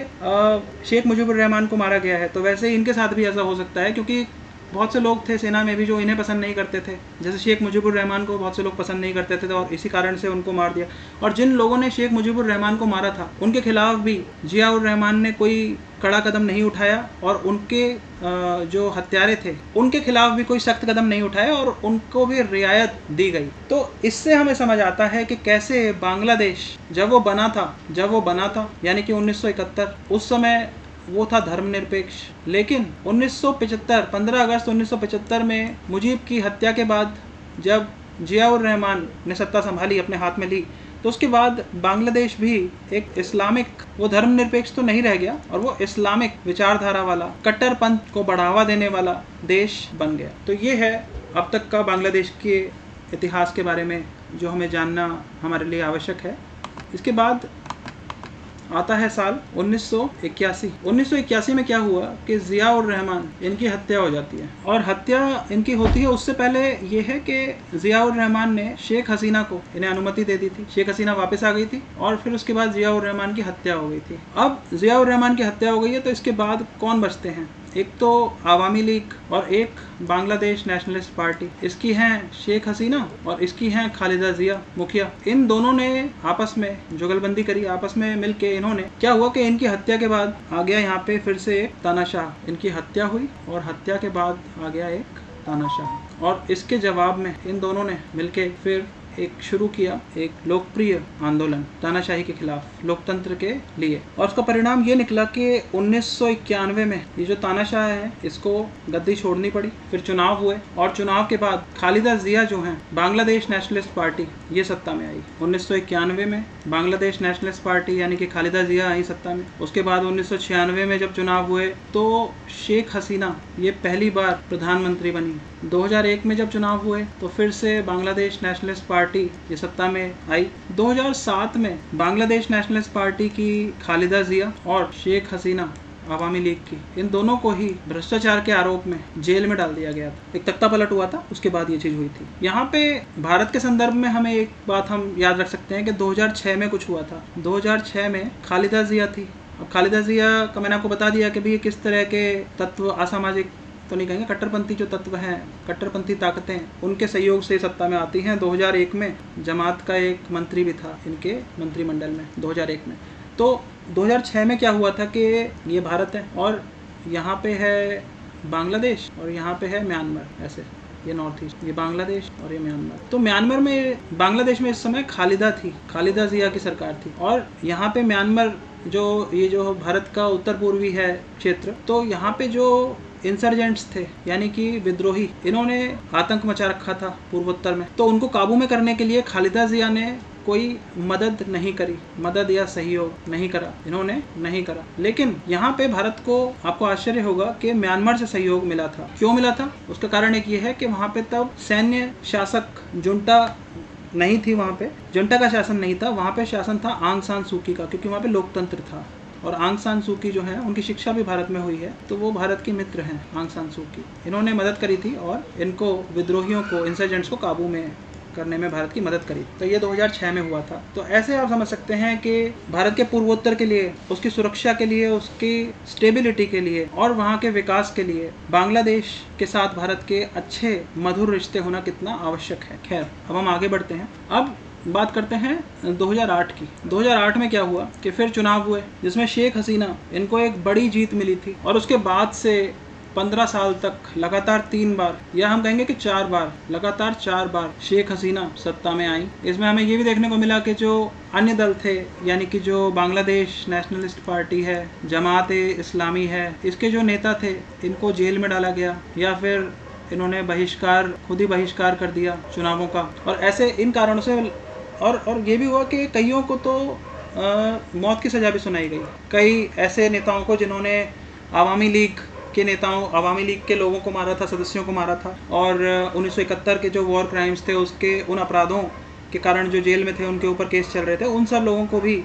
शेख मुजीबुर रहमान को मारा गया है, तो वैसे ही इनके साथ भी ऐसा हो सकता है, क्योंकि बहुत से लोग थे सेना में भी जो इन्हें पसंद नहीं करते थे। जैसे शेख मुजीबुर रहमान को बहुत से लोग पसंद नहीं करते थे, और इसी कारण से उनको मार दिया। और जिन लोगों ने शेख मुजीबुर रहमान को मारा था, उनके खिलाफ भी ज़ियाउर रहमान ने कोई कड़ा कदम नहीं उठाया, और उनके जो हत्यारे थे उनके खिलाफ भी कोई सख्त कदम नहीं उठाया, और उनको भी रियायत दी गई। तो इससे हमें समझ आता है कि कैसे बांग्लादेश जब वो बना था यानी कि 1971, उस समय वो था धर्मनिरपेक्ष। लेकिन 15 अगस्त 1975 में मुजीब की हत्या के बाद जब ज़ियाउर रहमान ने सत्ता संभाली, अपने हाथ में ली, तो उसके बाद बांग्लादेश भी एक इस्लामिक, वो धर्मनिरपेक्ष तो नहीं रह गया, और वो इस्लामिक विचारधारा वाला, कट्टरपंथ को बढ़ावा देने वाला देश बन गया। तो ये है अब तक का बांग्लादेश के इतिहास के बारे में जो हमें जानना हमारे लिए आवश्यक है। इसके बाद आता है साल 1981। 1981 में क्या हुआ कि ज़ियाउर रहमान, इनकी हत्या हो जाती है, और हत्या इनकी होती है उससे पहले ये है कि ज़ियाउर रहमान ने शेख हसीना को, इन्हें अनुमति दे दी थी। शेख हसीना वापस आ गई थी, और फिर उसके बाद ज़ियाउर रहमान की हत्या हो गई थी। अब ज़ियाउर रहमान की हत्या हो गई है, तो इसके बाद कौन बचते हैं? एक तो आवामी लीग और एक बांग्लादेश नेशनलिस्ट पार्टी। इसकी हैं शेख हसीना और इसकी हैं खालिदा जिया मुखिया। इन दोनों ने आपस में जुगलबंदी करी, आपस में मिलके इन्होंने, क्या हुआ कि इनकी हत्या के बाद आ गया यहाँ पे फिर से एक तानाशाह। इनकी हत्या हुई और हत्या के बाद आ गया एक तानाशाह, और इसके जवाब में इन दोनों ने मिलके फिर एक शुरू किया, एक लोकप्रिय आंदोलन तानाशाही के खिलाफ, लोकतंत्र के लिए। और उसका परिणाम ये निकला कि 1991 में ये जो तानाशाह है, इसको गद्दी छोड़नी पड़ी। फिर चुनाव हुए, और चुनाव के बाद खालिदा जिया जो हैं, बांग्लादेश नेशनलिस्ट पार्टी, ये सत्ता में आई। 1991 में बांग्लादेश नेशनलिस्ट पार्टी यानी कि खालिदा जिया आई सत्ता में। उसके बाद 1996 में जब चुनाव हुए तो शेख हसीना ये पहली बार प्रधानमंत्री बनी। 2001 में जब चुनाव हुए तो फिर से बांग्लादेश नेशनलिस्ट पार्टी ये सत्ता में आई। 2007 में बांग्लादेश नेशनलिस्ट पार्टी की खालिदा जिया और शेख हसीना आवामी लीग की, इन दोनों को ही भ्रष्टाचार के आरोप में जेल में डाल दिया गया था। एक तख्ता पलट हुआ था, उसके बाद ये चीज़ हुई थी। यहाँ पे भारत के संदर्भ में हमें एक बात हम याद रख सकते हैं कि 2006 में कुछ हुआ था। 2006 में खालिदा जिया थी। अब खालिदा जिया का मैंने आपको बता दिया कि भाई किस तरह के तत्व, असामाजिक तो नहीं कहेंगे, कट्टरपंथी जो तत्व हैं, कट्टरपंथी ताकतें, उनके सहयोग से सत्ता में आती हैं। 2001 में जमात का एक मंत्री भी था इनके मंत्रिमंडल में, 2001 में। तो 2006 में क्या हुआ था कि ये भारत है और यहाँ पे है बांग्लादेश और यहाँ पे है म्यांमार, ऐसे ये नॉर्थ ईस्ट, ये बांग्लादेश और ये म्यांमार। तो म्यांमार में, बांग्लादेश में इस समय खालिदा थी, खालिदा जिया की सरकार थी, और यहाँ पे म्यांमार जो ये जो भारत का उत्तर पूर्वी है क्षेत्र, तो यहाँ पे जो इंसर्जेंट्स थे यानी कि विद्रोही, इन्होंने आतंक मचा रखा था पूर्वोत्तर में। तो उनको काबू में करने के लिए खालिदा जिया ने कोई मदद नहीं करी, मदद या सहयोग नहीं करा, इन्होंने नहीं करा। लेकिन यहाँ पे भारत को, आपको आश्चर्य होगा कि म्यांमार से सहयोग मिला था। क्यों मिला था? उसका कारण एक ये है कि वहाँ पे तब सैन्य शासक जुंटा नहीं थी, वहाँ पे जुंटा का शासन नहीं था, वहाँ पे शासन था आंग सान सूकी का, क्योंकि वहाँ पे लोकतंत्र था। और आंग सान सूकी जो है, उनकी शिक्षा भी भारत में हुई है, तो वो भारत की मित्र हैं आंग सान सूकी। इन्होंने मदद करी थी और इनको, विद्रोहियों को, इंसर्जेंट्स को काबू में करने में भारत की मदद करी। तो ये 2006 में हुआ था। तो ऐसे आप समझ सकते हैं कि भारत के पूर्वोत्तर के लिए, उसकी सुरक्षा के लिए, उसकी स्टेबिलिटी के लिए और वहाँ के विकास के लिए बांग्लादेश के साथ भारत के अच्छे मधुर रिश्ते होना कितना आवश्यक है। खैर, अब हम आगे बढ़ते हैं। अब बात करते हैं 2008 की। 2008 में क्या हुआ कि फिर चुनाव हुए जिसमें शेख हसीना इनको एक बड़ी जीत मिली थी और उसके बाद से 15 साल तक लगातार 3 बार या हम कहेंगे कि 4 बार, लगातार 4 बार शेख हसीना सत्ता में आई। इसमें हमें ये भी देखने को मिला कि जो अन्य दल थे, यानी कि जो बांग्लादेश नेशनलिस्ट पार्टी है, जमात इस्लामी है, इसके जो नेता थे इनको जेल में डाला गया या फिर इन्होंने खुद ही बहिष्कार कर दिया चुनावों का। और ऐसे इन कारणों से और ये भी हुआ कि कईयों को तो मौत की सज़ा भी सुनाई गई। कई ऐसे नेताओं को जिन्होंने आवामी लीग आवामी लीग के लोगों को मारा था, सदस्यों को मारा था, और 1971 के जो वॉर क्राइम्स थे उसके उन अपराधों के कारण जो जेल में थे उनके ऊपर केस चल रहे थे, उन सब लोगों को भी,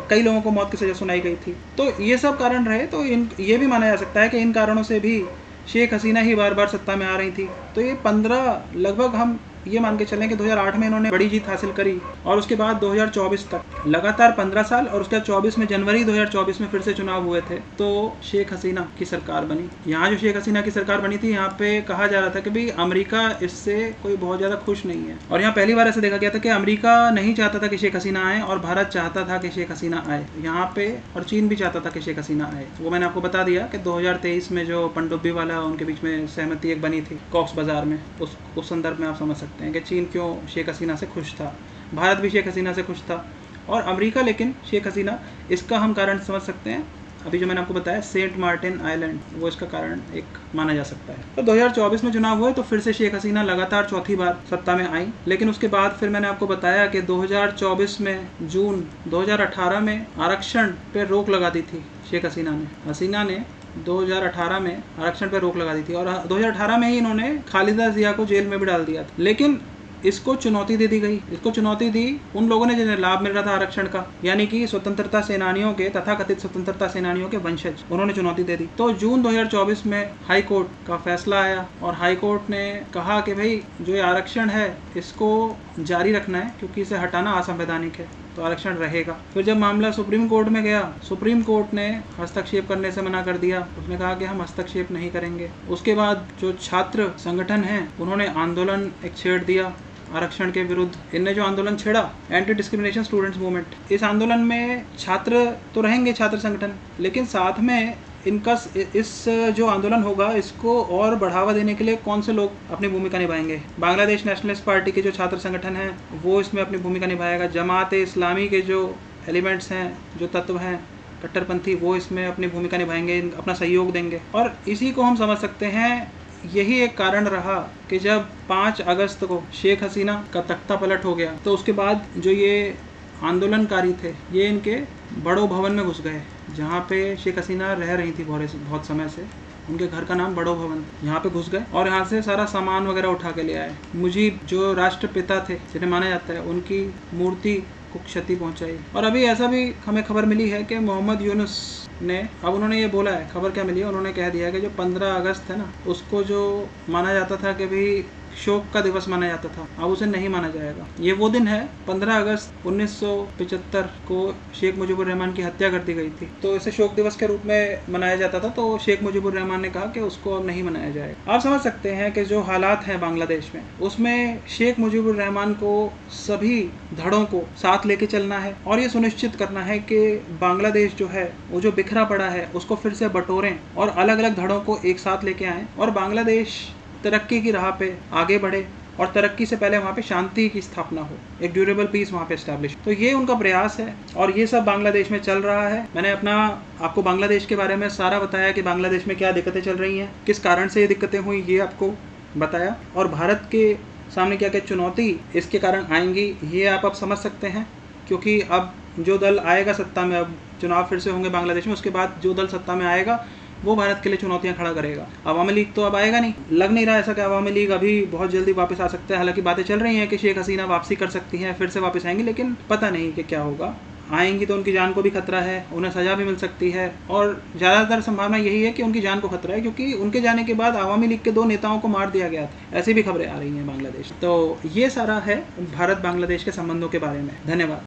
कई लोगों को मौत की सज़ा सुनाई गई थी। तो ये सब कारण रहे। तो ये भी माना जा सकता है कि इन कारणों से भी शेख हसीना ही बार बार सत्ता में आ रही थी। तो ये 15 लगभग हम ये मान के चलें कि 2008 में इन्होंने बड़ी जीत हासिल करी और उसके बाद 2024 तक लगातार 15 साल, और उसके बाद 24 में जनवरी 2024 में फिर से चुनाव हुए थे तो शेख हसीना की सरकार बनी। यहाँ जो शेख हसीना की सरकार बनी थी, यहाँ पे कहा जा रहा था कि भाई अमेरिका इससे कोई बहुत ज़्यादा खुश नहीं है, और यहाँ पहली बार ऐसा देखा गया था कि अमेरिका नहीं चाहता था कि शेख हसीना आए और भारत चाहता था कि शेख हसीना आए यहाँ पे, और चीन भी चाहता था कि शेख हसीना आए। वो मैंने आपको बता दिया कि 2023 में जो पनडुब्बी वाला उनके बीच में सहमति एक बनी थी कॉक्स बाजार में, उस संदर्भ में आप समझ सकते हैं कि चीन क्यों शेख हसीना से खुश था, भारत भी शेख हसीना से खुश था और अमेरिका लेकिन शेख हसीना। इसका हम कारण समझ सकते हैं, अभी जो मैंने आपको बताया सेंट मार्टिन आइलैंड, वो इसका कारण एक माना जा सकता है। तो 2024 में चुनाव हुए तो फिर से शेख हसीना लगातार चौथी बार सत्ता में आई, लेकिन उसके बाद फिर मैंने आपको बताया कि 2024 में जून 2018 में आरक्षण पर रोक लगा दी थी शेख हसीना ने 2018 में आरक्षण पर रोक लगा दी थी और 2018 में ही इन्होंने खालिदा जिया को जेल में भी डाल दिया था। लेकिन इसको चुनौती दे दी गई। इसको चुनौती दी उन लोगों ने जिन्हें लाभ मिल रहा था आरक्षण का, यानी कि स्वतंत्रता सेनानियों के, तथाकथित स्वतंत्रता सेनानियों के वंशज, उन्होंने चुनौती दे दी। तो जून 2024 में हाई कोर्ट का फैसला आया और हाई कोर्ट ने कहा कि भाई जो ये आरक्षण है इसको जारी रखना है क्योंकि इसे हटाना असंवैधानिक है, तो आरक्षण रहेगा। फिर जब मामला सुप्रीम कोर्ट में गया, सुप्रीम कोर्ट ने हस्तक्षेप करने से मना कर दिया। उसने कहा कि हम हस्तक्षेप नहीं करेंगे। उसके बाद जो छात्र संगठन हैं उन्होंने आंदोलन एक छेड़ दिया आरक्षण के विरुद्ध। इनने जो आंदोलन छेड़ा, एंटी डिस्क्रिमिनेशन स्टूडेंट्स मूवमेंट, इस आंदोलन में छात्र तो रहेंगे, छात्र संगठन, लेकिन साथ में इनका इस जो आंदोलन होगा इसको और बढ़ावा देने के लिए कौन से लोग अपनी भूमिका निभाएंगे। बांग्लादेश नेशनलिस्ट पार्टी के जो छात्र संगठन है वो इसमें अपनी भूमिका निभाएगा। जमात इस्लामी के जो एलिमेंट्स हैं, जो तत्व हैं कट्टरपंथी, वो इसमें अपनी भूमिका निभाएंगे, अपना सहयोग देंगे। और इसी को हम समझ सकते हैं, यही एक कारण रहा कि जब 5 अगस्त को शेख हसीना का तख्ता पलट हो गया तो उसके बाद जो ये आंदोलनकारी थे ये इनके बड़ो भवन में घुस गए, जहाँ पे शेख हसीना रह रही थी बहुत समय से। उनके घर का नाम बड़ो भवन, यहाँ पे घुस गए और यहाँ से सारा सामान वगैरह उठा के ले आए। मुजीब जो राष्ट्रपिता थे जिन्हें माना जाता है, उनकी मूर्ति को क्षति पहुंचाई। और अभी ऐसा भी हमें खबर मिली है कि मोहम्मद यूनुस ने, अब उन्होंने ये बोला है, खबर क्या मिली है, उन्होंने कह दिया है कि जो 15 अगस्त है ना, उसको जो माना जाता था कि भाई शोक का दिवस माना जाता था, अब उसे नहीं माना जाएगा। ये वो दिन है 15 अगस्त 1975 को शेख मुजीबुर रहमान की हत्या कर दी गई थी, तो इसे शोक दिवस के रूप में मनाया जाता था। तो शेख मुजीबुर रहमान ने कहा कि उसको अब नहीं मनाया जाएगा। आप समझ सकते हैं कि जो हालात हैं बांग्लादेश में, उसमें शेख मुजीबुर रहमान को सभी धड़ों को साथ लेके चलना है और ये सुनिश्चित करना है कि बांग्लादेश जो है वो जो बिखरा पड़ा है उसको फिर से बटोरें और अलग अलग धड़ों को एक साथ लेके आएँ और बांग्लादेश तरक्की की राह पे आगे बढ़े और तरक्की से पहले वहाँ पे शांति की स्थापना हो, एक ड्यूरेबल पीस वहाँ पे एस्टैब्लिश। तो ये उनका प्रयास है और ये सब बांग्लादेश में चल रहा है। मैंने आपको बांग्लादेश के बारे में सारा बताया कि बांग्लादेश में क्या दिक्कतें चल रही हैं, किस कारण से ये दिक्कतें हुई, ये आपको बताया, और भारत के सामने क्या क्या चुनौती इसके कारण आएंगी ये आप अब समझ सकते हैं। क्योंकि अब जो दल आएगा सत्ता में, अब चुनाव फिर से होंगे बांग्लादेश में, उसके बाद जो दल सत्ता में आएगा वो भारत के लिए चुनौतियां खड़ा करेगा। अवामी लीग तो अब आएगा नहीं, लग नहीं रहा ऐसा कि अवामी लीग अभी बहुत जल्दी वापस आ सकता है। हालांकि बातें चल रही हैं कि शेख हसीना वापसी कर सकती हैं, फिर से वापस आएंगी, लेकिन पता नहीं कि क्या होगा। आएंगी तो उनकी जान को भी खतरा है, उन्हें सज़ा भी मिल सकती है और ज़्यादातर संभावना यही है कि उनकी जान को खतरा है, क्योंकि उनके जाने के बाद अवामी लीग के 2 नेताओं को मार दिया गया था। ऐसी भी खबरें आ रही हैं बांग्लादेश। तो ये सारा है भारत बांग्लादेश के संबंधों के बारे में। धन्यवाद।